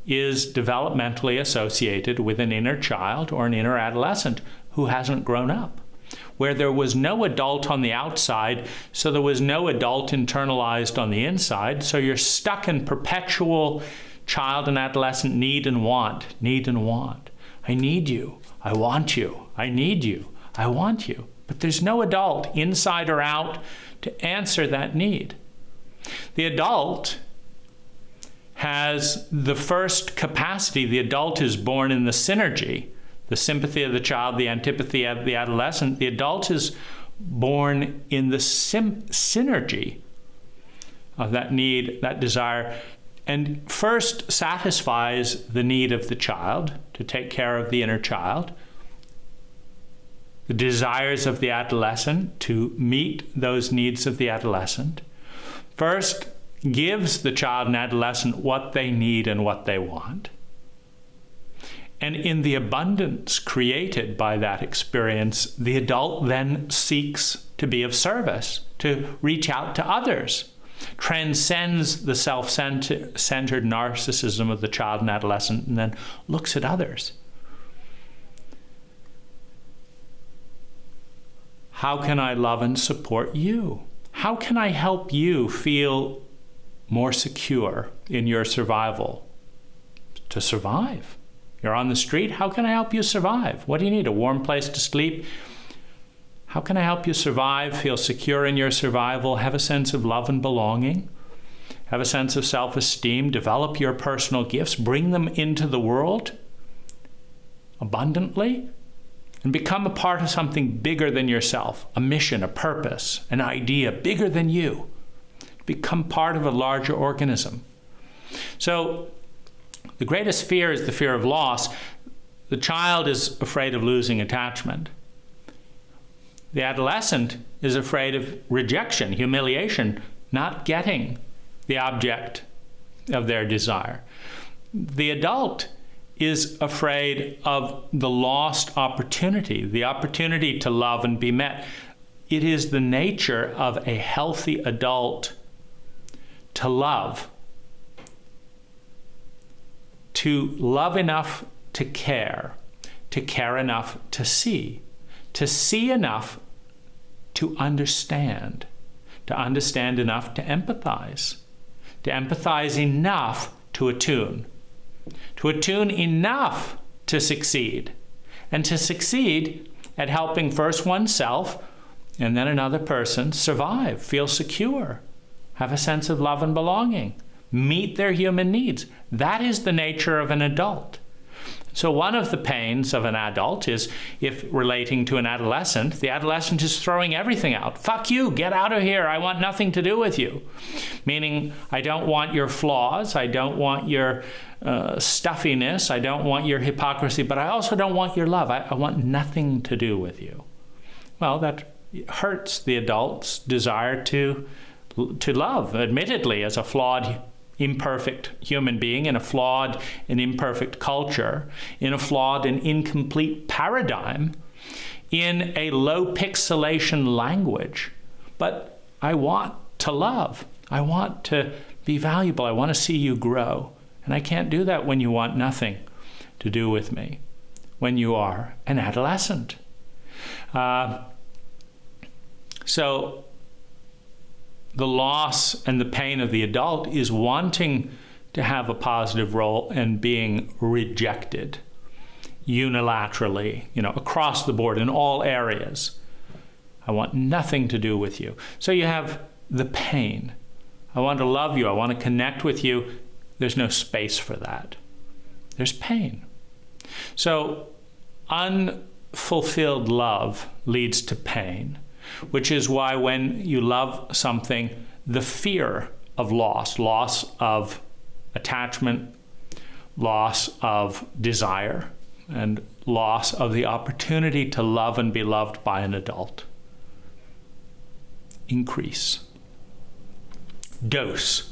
A: is developmentally associated with an inner child or an inner adolescent who hasn't grown up, where there was no adult on the outside, so there was no adult internalized on the inside, so you're stuck in perpetual child and adolescent need and want, need and want. I need you, I want you, I need you, I want you. But there's no adult, inside or out, to answer that need. The adult has the first capacity. The adult is born in the synergy, the sympathy of the child, the antipathy of the adolescent. The adult is born in the synergy of that need, that desire, and first satisfies the need of the child to take care of the inner child, the desires of the adolescent, to meet those needs of the adolescent. First, gives the child and adolescent what they need and what they want. And in the abundance created by that experience, the adult then seeks to be of service, to reach out to others, transcends the self-centered narcissism of the child and adolescent, and then looks at others. How can I love and support you? How can I help you feel more secure in your survival? To survive. You're on the street, how can I help you survive? What do you need? A warm place to sleep? How can I help you survive, feel secure in your survival, have a sense of love and belonging, have a sense of self-esteem, develop your personal gifts, bring them into the world abundantly, and become a part of something bigger than yourself, a mission, a purpose, an idea bigger than you. Become part of a larger organism. So the greatest fear is the fear of loss. The child is afraid of losing attachment. The adolescent is afraid of rejection, humiliation, not getting the object of their desire. The adult is afraid of the lost opportunity, the opportunity to love and be met. It is the nature of a healthy adult to love enough to care enough to see enough to understand enough to empathize enough to attune enough to succeed, and to succeed at helping first oneself and then another person survive, feel secure, have a sense of love and belonging, meet their human needs. That is the nature of an adult. So one of the pains of an adult is, if relating to an adolescent, the adolescent is throwing everything out. Fuck you, get out of here, I want nothing to do with you. Meaning, I don't want your flaws, I don't want your stuffiness, I don't want your hypocrisy, but I also don't want your love. I want nothing to do with you. Well, that hurts the adult's desire to love, admittedly, as a flawed, imperfect human being in a flawed and imperfect culture, in a flawed and incomplete paradigm, in a low pixelation language. But I want to love. I want to be valuable. I want to see you grow. And I can't do that when you want nothing to do with me, when you are an adolescent. So the loss and the pain of the adult is wanting to have a positive role and being rejected unilaterally, across the board in all areas. I want nothing to do with you. So you have the pain. I want to love you. I want to connect with you. There's no space for that. There's pain. So unfulfilled love leads to pain, which is why when you love something, the fear of loss of attachment, loss of desire, and loss of the opportunity to love and be loved by an adult increase. Dose.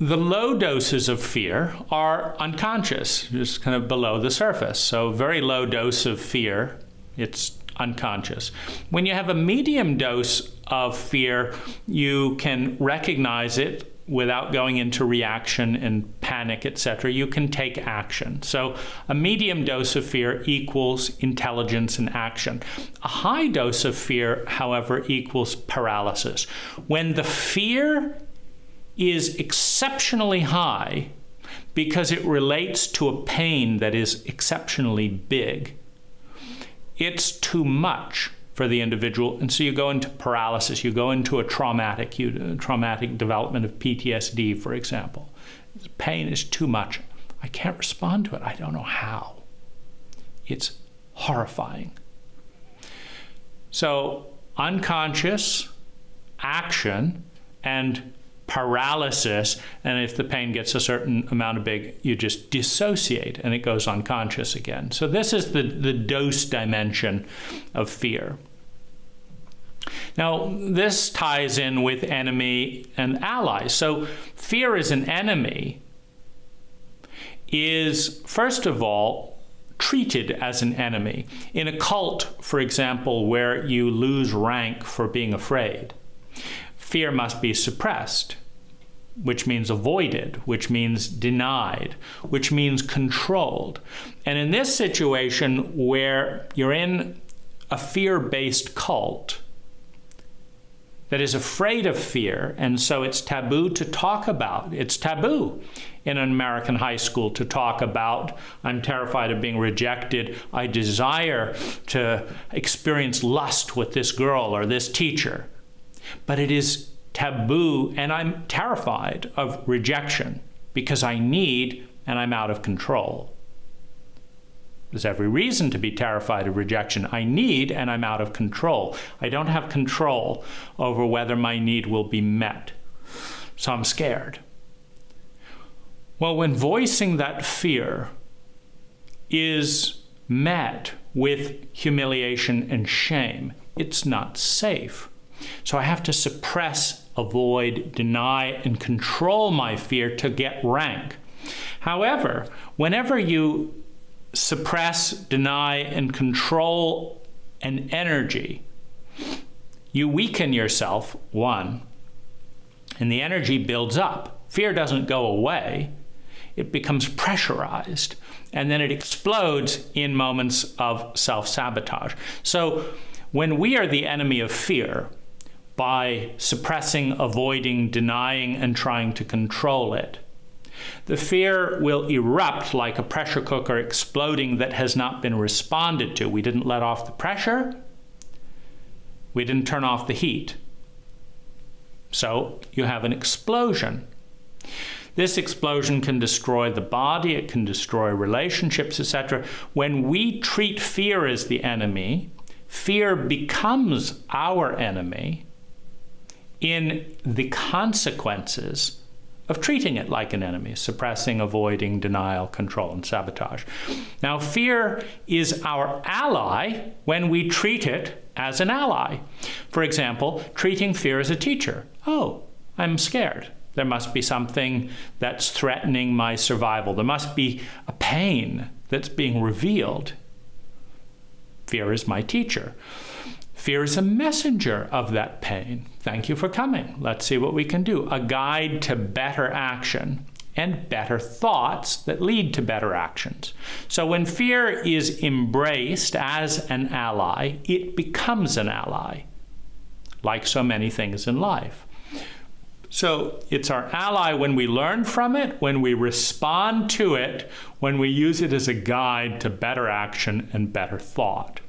A: The low doses of fear are unconscious, just kind of below the surface. So very low dose of fear, it's unconscious. When you have a medium dose of fear, you can recognize it without going into reaction and panic, etc. You can take action. So a medium dose of fear equals intelligence and action. A high dose of fear, however, equals paralysis. When the fear is exceptionally high because it relates to a pain that is exceptionally big, it's too much for the individual, and so you go into paralysis, you go into a traumatic development of PTSD, for example. The pain is too much. I can't respond to it. I don't know how. It's horrifying. So unconscious action and paralysis, and if the pain gets a certain amount of big, you just dissociate and it goes unconscious again. So this is the dose dimension of fear. Now, this ties in with enemy and ally. So fear as an enemy is, first of all, treated as an enemy. In a cult, for example, where you lose rank for being afraid, fear must be suppressed, which means avoided, which means denied, which means controlled. And in this situation where you're in a fear-based cult that is afraid of fear, and so it's taboo to talk about. It's taboo in an American high school to talk about, I'm terrified of being rejected, I desire to experience lust with this girl or this teacher. But it is taboo, and I'm terrified of rejection because I need and I'm out of control. There's every reason to be terrified of rejection. I need and I'm out of control. I don't have control over whether my need will be met. So I'm scared. Well, when voicing that fear is met with humiliation and shame, it's not safe. So I have to suppress, avoid, deny, and control my fear to get rank. However, whenever you suppress, deny, and control an energy, you weaken yourself, one, and the energy builds up. Fear doesn't go away. It becomes pressurized, and then it explodes in moments of self-sabotage. So when we are the enemy of fear, by suppressing, avoiding, denying, and trying to control it, the fear will erupt like a pressure cooker exploding that has not been responded to. We didn't let off the pressure. We didn't turn off the heat. So you have an explosion. This explosion can destroy the body, it can destroy relationships, etc. When we treat fear as the enemy, fear becomes our enemy in the consequences of treating it like an enemy, suppressing, avoiding, denial, control, and sabotage. Now, fear is our ally when we treat it as an ally. For example, treating fear as a teacher. Oh, I'm scared. There must be something that's threatening my survival. There must be a pain that's being revealed. Fear is my teacher. Fear is a messenger of that pain. Thank you for coming. Let's see what we can do. A guide to better action and better thoughts that lead to better actions. So when fear is embraced as an ally, it becomes an ally, like so many things in life. So it's our ally when we learn from it, when we respond to it, when we use it as a guide to better action and better thought.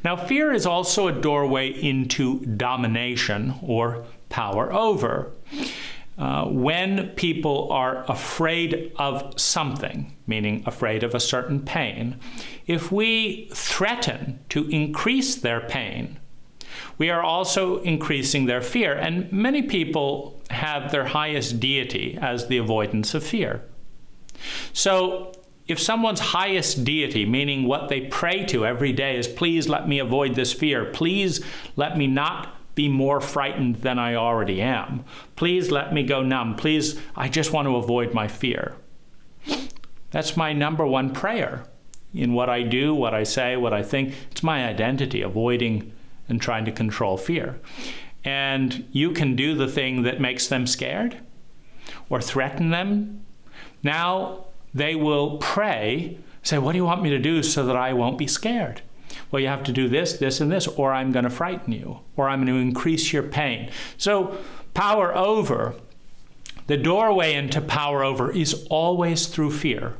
A: Now, fear is also a doorway into domination or power over. When people are afraid of something, meaning afraid of a certain pain, if we threaten to increase their pain, we are also increasing their fear. And many people have their highest deity as the avoidance of fear. So if someone's highest deity, meaning what they pray to every day, is please let me avoid this fear, please let me not be more frightened than I already am, please let me go numb, please, I just want to avoid my fear. That's my number one prayer in what I do, what I say, what I think. It's my identity, avoiding and trying to control fear. And you can do the thing that makes them scared or threaten them. Now they will pray, say, what do you want me to do so that I won't be scared? Well, you have to do this, this, and this, or I'm going to frighten you, or I'm going to increase your pain. So power over, the doorway into power over is always through fear.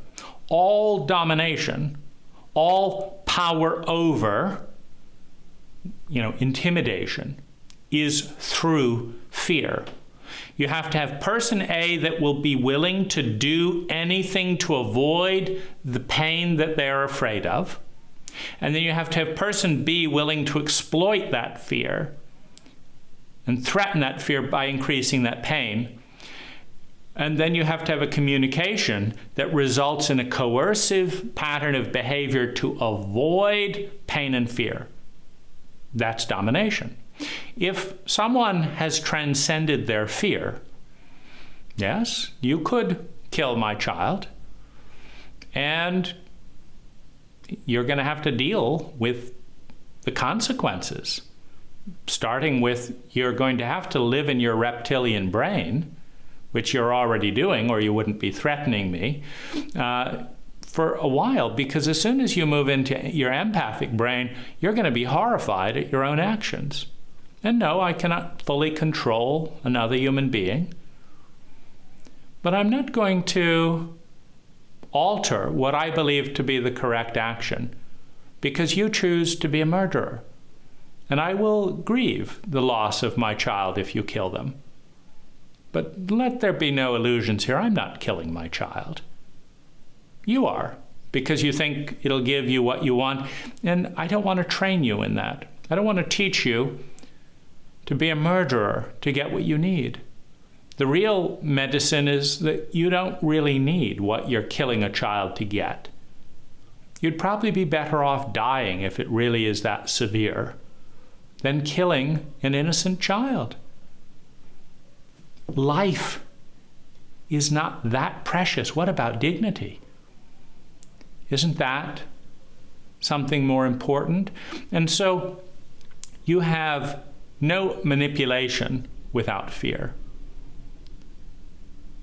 A: All domination, all power over, intimidation, is through fear. You have to have person A that will be willing to do anything to avoid the pain that they're afraid of. And then you have to have person B willing to exploit that fear and threaten that fear by increasing that pain. And then you have to have a communication that results in a coercive pattern of behavior to avoid pain and fear. That's domination. If someone has transcended their fear, yes, you could kill my child, and you're going to have to deal with the consequences, starting with you're going to have to live in your reptilian brain, which you're already doing, or you wouldn't be threatening me, for a while, because as soon as you move into your empathic brain, you're going to be horrified at your own actions. And no, I cannot fully control another human being, but I'm not going to alter what I believe to be the correct action because you choose to be a murderer. And I will grieve the loss of my child if you kill them. But let there be no illusions here. I'm not killing my child. You are, because you think it'll give you what you want. And I don't want to train you in that. I don't want to teach you to be a murderer to get what you need. The real medicine is that you don't really need what you're killing a child to get. You'd probably be better off dying if it really is that severe than killing an innocent child. Life is not that precious. What about dignity? Isn't that something more important? And so you have no manipulation without fear.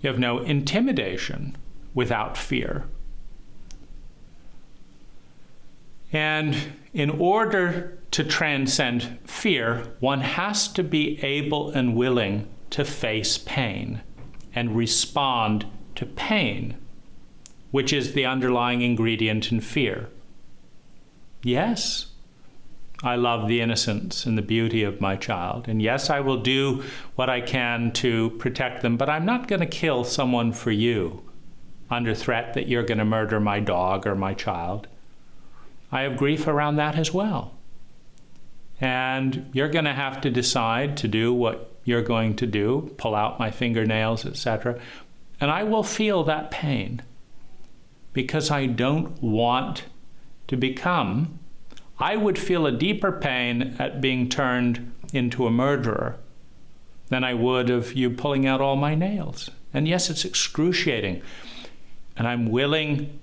A: You have no intimidation without fear. And in order to transcend fear, one has to be able and willing to face pain and respond to pain, which is the underlying ingredient in fear. Yes, I love the innocence and the beauty of my child. And yes, I will do what I can to protect them, but I'm not going to kill someone for you under threat that you're going to murder my dog or my child. I have grief around that as well. And you're going to have to decide to do what you're going to do, pull out my fingernails, etc. And I will feel that pain because I don't want to become. I would feel a deeper pain at being turned into a murderer than I would of you pulling out all my nails. And yes, it's excruciating. And I'm willing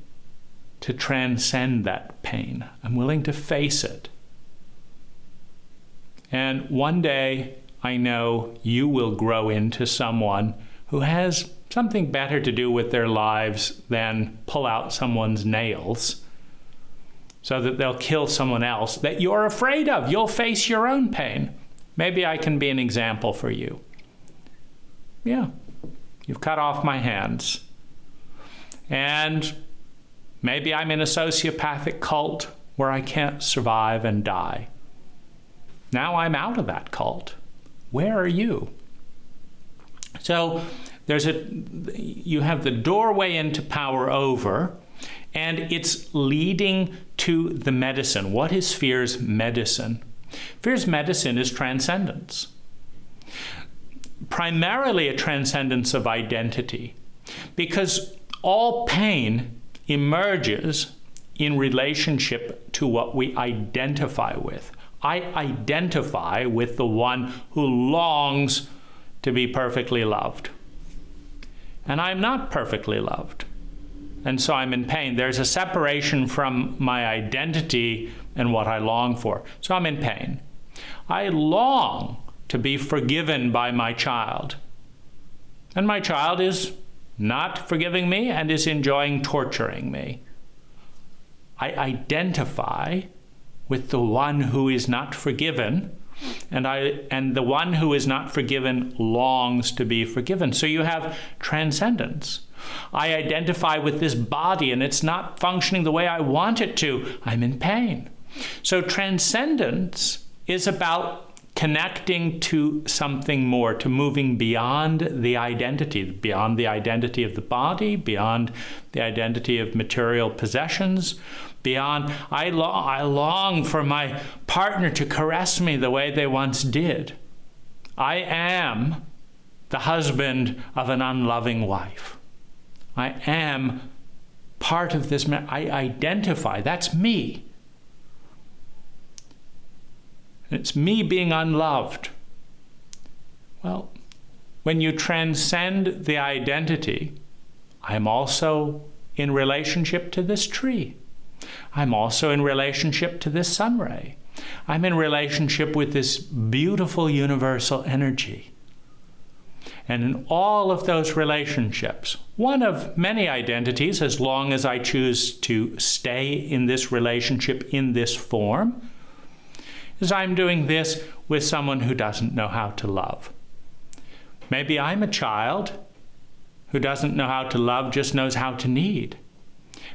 A: to transcend that pain. I'm willing to face it. And one day, I know you will grow into someone who has something better to do with their lives than pull out someone's nails so that they'll kill someone else that you're afraid of. You'll face your own pain. Maybe I can be an example for you. Yeah, you've cut off my hands. And maybe I'm in a sociopathic cult where I can't survive and die. Now I'm out of that cult. Where are you? So you have the doorway into power over, and it's leading to the medicine. What is fear's medicine? Fear's medicine is transcendence. Primarily a transcendence of identity, because all pain emerges in relationship to what we identify with. I identify with the one who longs to be perfectly loved. And I'm not perfectly loved. And so I'm in pain. There's a separation from my identity and what I long for. So I'm in pain. I long to be forgiven by my child. And my child is not forgiving me and is enjoying torturing me. I identify with the one who is not forgiven, and the one who is not forgiven longs to be forgiven. So you have transcendence. I identify with this body and it's not functioning the way I want it to. I'm in pain. So transcendence is about connecting to something more, to moving beyond the identity of the body, beyond the identity of material possessions, beyond, I long for my partner to caress me the way they once did. I am the husband of an unloving wife. I am part of this. I identify. That's me. It's me being unloved. Well, when you transcend the identity, I'm also in relationship to this tree. I'm also in relationship to this sun ray. I'm in relationship with this beautiful universal energy. And in all of those relationships, one of many identities, as long as I choose to stay in this relationship in this form, is I'm doing this with someone who doesn't know how to love. Maybe I'm a child who doesn't know how to love, just knows how to need.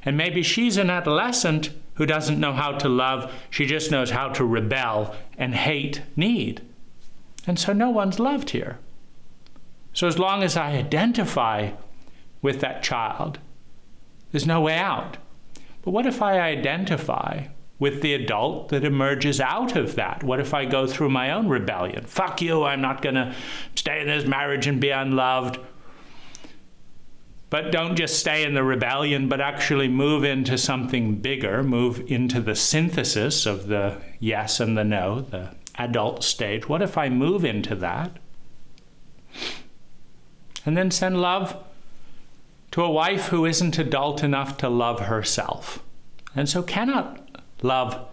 A: And maybe she's an adolescent who doesn't know how to love, she just knows how to rebel and hate need. And so no one's loved here. So as long as I identify with that child, there's no way out. But what if I identify with the adult that emerges out of that? What if I go through my own rebellion? Fuck you, I'm not going to stay in this marriage and be unloved. But don't just stay in the rebellion, but actually move into something bigger, move into the synthesis of the yes and the no, the adult stage. What if I move into that? And then send love to a wife who isn't adult enough to love herself, and so cannot love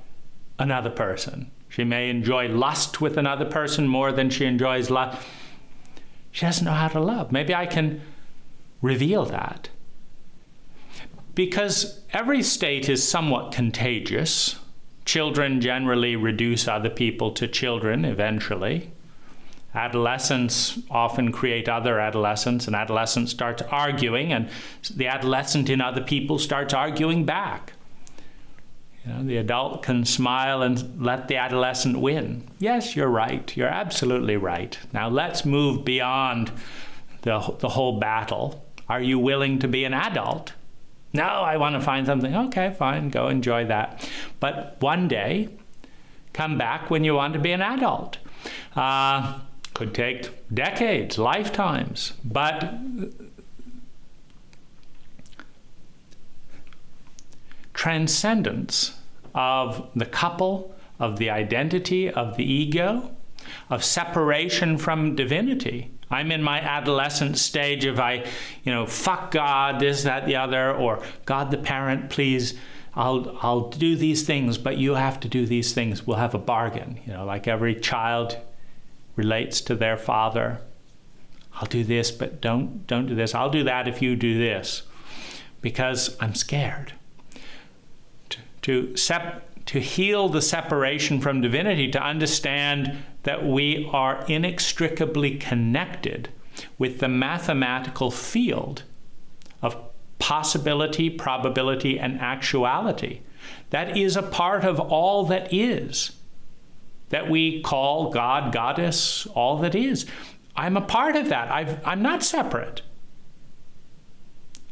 A: another person. She may enjoy lust with another person more than she enjoys love. She doesn't know how to love. Maybe I can reveal that. Because every state is somewhat contagious. Children generally reduce other people to children eventually. Adolescents often create other adolescents, and adolescents start arguing, and the adolescent in other people starts arguing back. The adult can smile and let the adolescent win. Yes, you're right. You're absolutely right. Now let's move beyond the whole battle. Are you willing to be an adult? No, I want to find something. Okay, fine, go enjoy that. But one day, come back when you want to be an adult. Could take decades, lifetimes, but transcendence of the couple, of the identity, of the ego, of separation from divinity. I'm in my adolescent stage of fuck God, this, that, the other, or God the parent, please, I'll do these things, but you have to do these things. We'll have a bargain. Like every child relates to their father. I'll do this, but don't do this. I'll do that if you do this, because I'm scared. To heal the separation from divinity, to understand that we are inextricably connected with the mathematical field of possibility, probability, and actuality. That is a part of all that is, that we call God, Goddess, all that is. I'm a part of that. I'm not separate.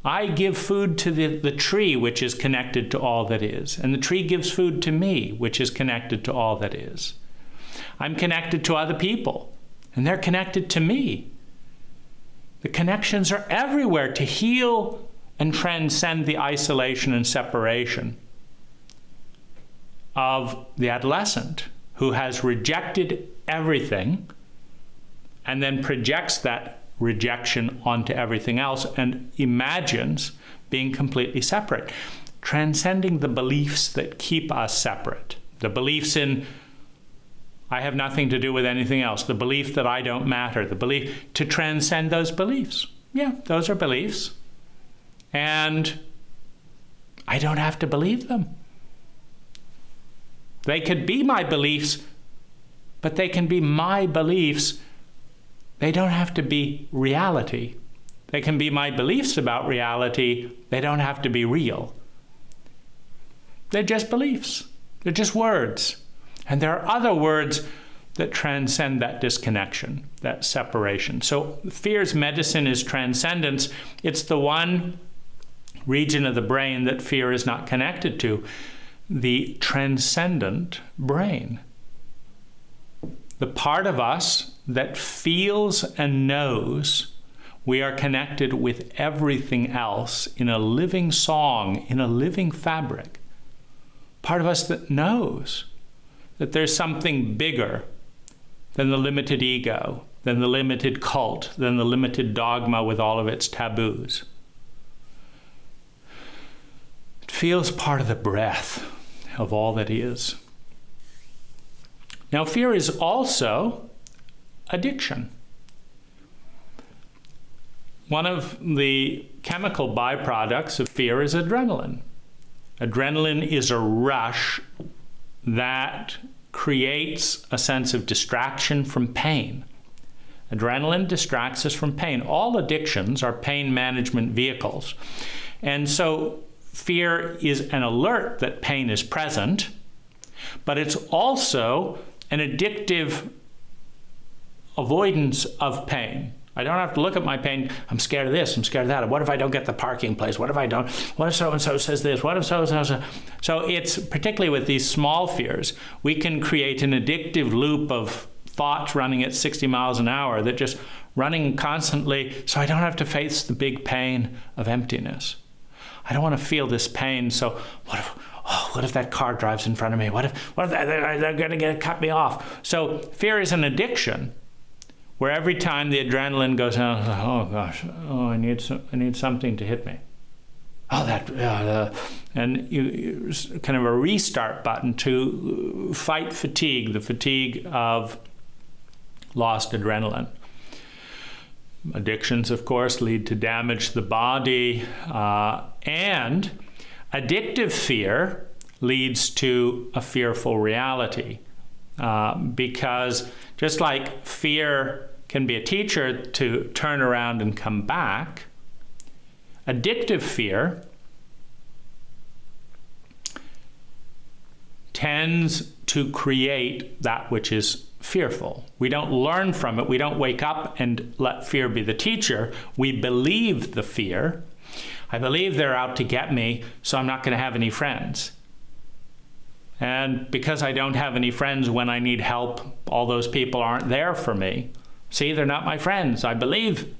A: I give food to the tree, which is connected to all that is. And the tree gives food to me, which is connected to all that is. I'm connected to other people, and they're connected to me. The connections are everywhere to heal and transcend the isolation and separation of the adolescent who has rejected everything and then projects that rejection onto everything else and imagines being completely separate. Transcending the beliefs that keep us separate. The beliefs in I have nothing to do with anything else. The belief that I don't matter. The belief to transcend those beliefs. Yeah, those are beliefs. And I don't have to believe them. They could be my beliefs, but they can be my beliefs. They don't have to be reality. They can be my beliefs about reality. They don't have to be real. They're just beliefs. They're just words. And there are other words that transcend that disconnection, that separation. So fear's medicine is transcendence. It's the one region of the brain that fear is not connected to, the transcendent brain. The part of us that feels and knows we are connected with everything else in a living song, in a living fabric. Part of us that knows that there's something bigger than the limited ego, than the limited cult, than the limited dogma with all of its taboos. It feels part of the breath of all that is. Now, fear is also addiction. One of the chemical byproducts of fear is adrenaline. Adrenaline is a rush that creates a sense of distraction from pain. Adrenaline distracts us from pain. All addictions are pain management vehicles. And so fear is an alert that pain is present, but it's also an addictive avoidance of pain. I don't have to look at my pain. I'm scared of this. I'm scared of that. What if I don't get the parking place? What if I don't? What if so-and-so says this? What if so-and-so? So it's particularly with these small fears, we can create an addictive loop of thoughts running at 60 miles an hour that just running constantly, so I don't have to face the big pain of emptiness. I don't want to feel this pain, so what if that car drives in front of me? What if they're going to cut me off? So fear is an addiction, where every time the adrenaline goes down, oh gosh, I need something to hit me. And you kind of a restart button to fight fatigue, the fatigue of lost adrenaline. Addictions, of course, lead to damage to the body, and addictive fear leads to a fearful reality, because just like fear can be a teacher to turn around and come back, addictive fear tends to create that which is fearful. We don't learn from it. We don't wake up and let fear be the teacher. We believe the fear. I believe they're out to get me, so I'm not going to have any friends. And because I don't have any friends when I need help, all those people aren't there for me. See, they're not my friends, I believe.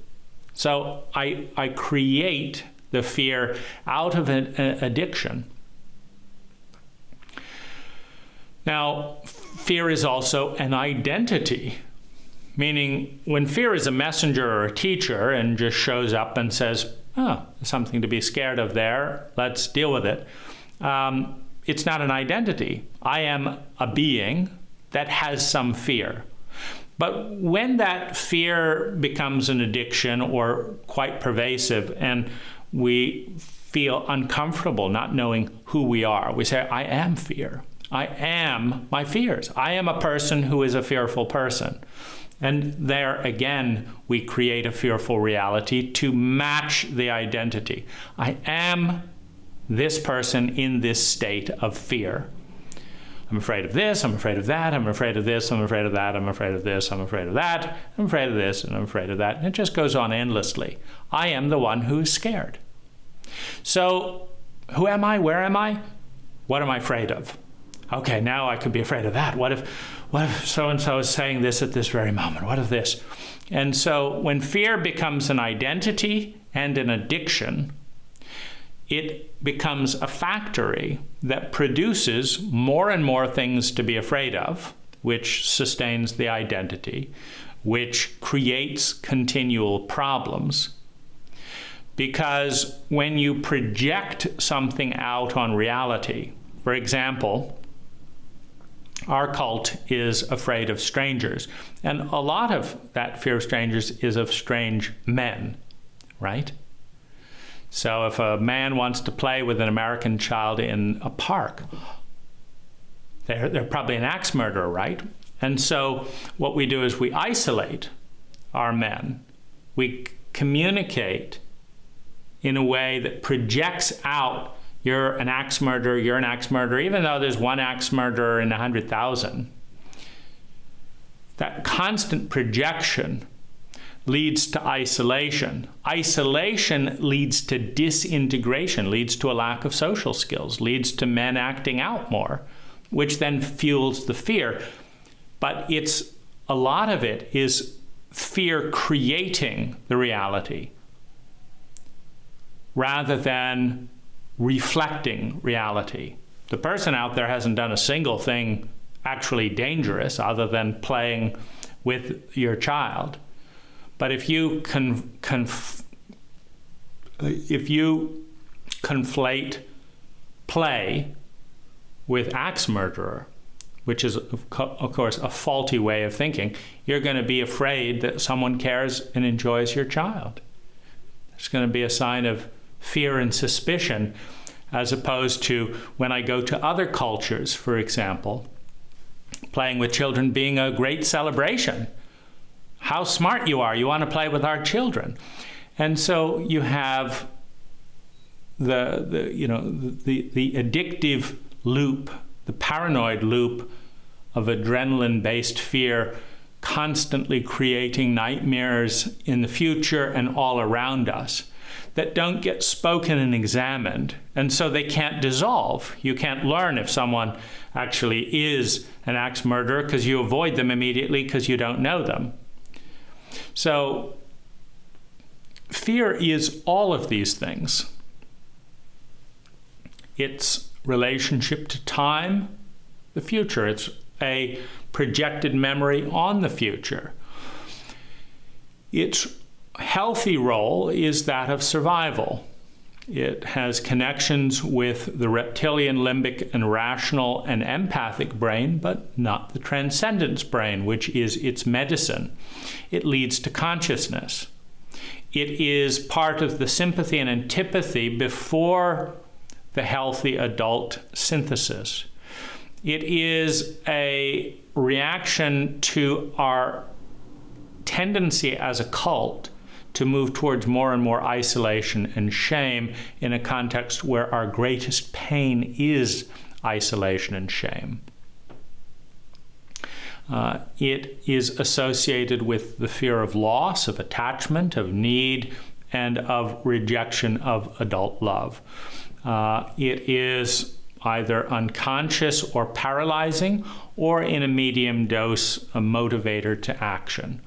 A: So I create the fear out of an addiction. Now, fear is also an identity, meaning when fear is a messenger or a teacher and just shows up and says, oh, there's something to be scared of there, let's deal with it. It's not an identity. I am a being that has some fear. But when that fear becomes an addiction or quite pervasive and we feel uncomfortable not knowing who we are, we say, I am fear. I am my fears. I am a person who is a fearful person. And there again, we create a fearful reality to match the identity. I am this person in this state of fear. I'm afraid of this, I'm afraid of that, I'm afraid of this, I'm afraid of that, I'm afraid of this, I'm afraid of that, I'm afraid of this, and I'm afraid of that. And it just goes on endlessly. I am the one who is scared. So who am I? Where am I? What am I afraid of? Okay, now I could be afraid of that. What if so-and-so is saying this at this very moment? What if this? And so when fear becomes an identity and an addiction, it becomes a factory that produces more and more things to be afraid of, which sustains the identity, which creates continual problems. Because when you project something out on reality, for example, our cult is afraid of strangers. And a lot of that fear of strangers is of strange men, right? So if a man wants to play with an American child in a park, they're probably an axe murderer, right? And so what we do is we isolate our men. We communicate in a way that projects out, you're an axe murderer, you're an axe murderer, even though there's one axe murderer in 100,000. That constant projection leads to isolation. Isolation leads to disintegration, leads to a lack of social skills, leads to men acting out more, which then fuels the fear. But it's a lot of it is fear creating the reality rather than reflecting reality. The person out there hasn't done a single thing actually dangerous other than playing with your child. But if you conflate play with axe murderer, which is, of course, a faulty way of thinking, you're going to be afraid that someone cares and enjoys your child. There's going to be a sign of fear and suspicion, as opposed to when I go to other cultures, for example, playing with children being a great celebration. How smart you are. You want to play with our children. And so you have the addictive loop, the paranoid loop of adrenaline-based fear constantly creating nightmares in the future and all around us that don't get spoken and examined, and so they can't dissolve. You can't learn if someone actually is an axe murderer because you avoid them immediately because you don't know them. So fear is all of these things. It's relationship to time, the future. It's a projected memory on the future. Its healthy role is that of survival. It has connections with the reptilian, limbic, and rational and empathic brain, but not the transcendence brain, which is its medicine. It leads to consciousness. It is part of the sympathy and antipathy before the healthy adult synthesis. It is a reaction to our tendency as a cult to move towards more and more isolation and shame in a context where our greatest pain is isolation and shame. It is associated with the fear of loss, of attachment, of need, and of rejection of adult love. It is either unconscious or paralyzing, or in a medium dose, a motivator to action.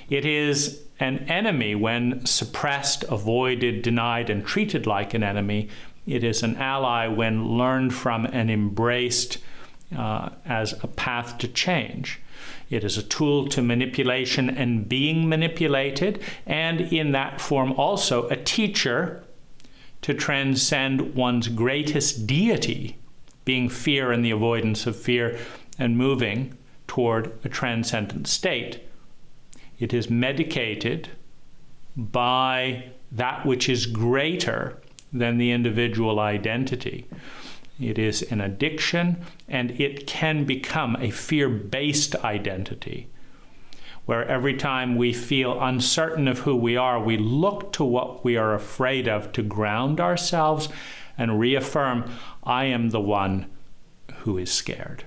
A: It is an enemy when suppressed, avoided, denied, and treated like an enemy. It is an ally when learned from and embraced as a path to change. It is a tool to manipulation and being manipulated, and in that form also a teacher to transcend one's greatest deity, being fear and the avoidance of fear, and moving toward a transcendent state. It is medicated by that which is greater than the individual identity. It is an addiction, and it can become a fear-based identity, where every time we feel uncertain of who we are, we look to what we are afraid of to ground ourselves and reaffirm, I am the one who is scared.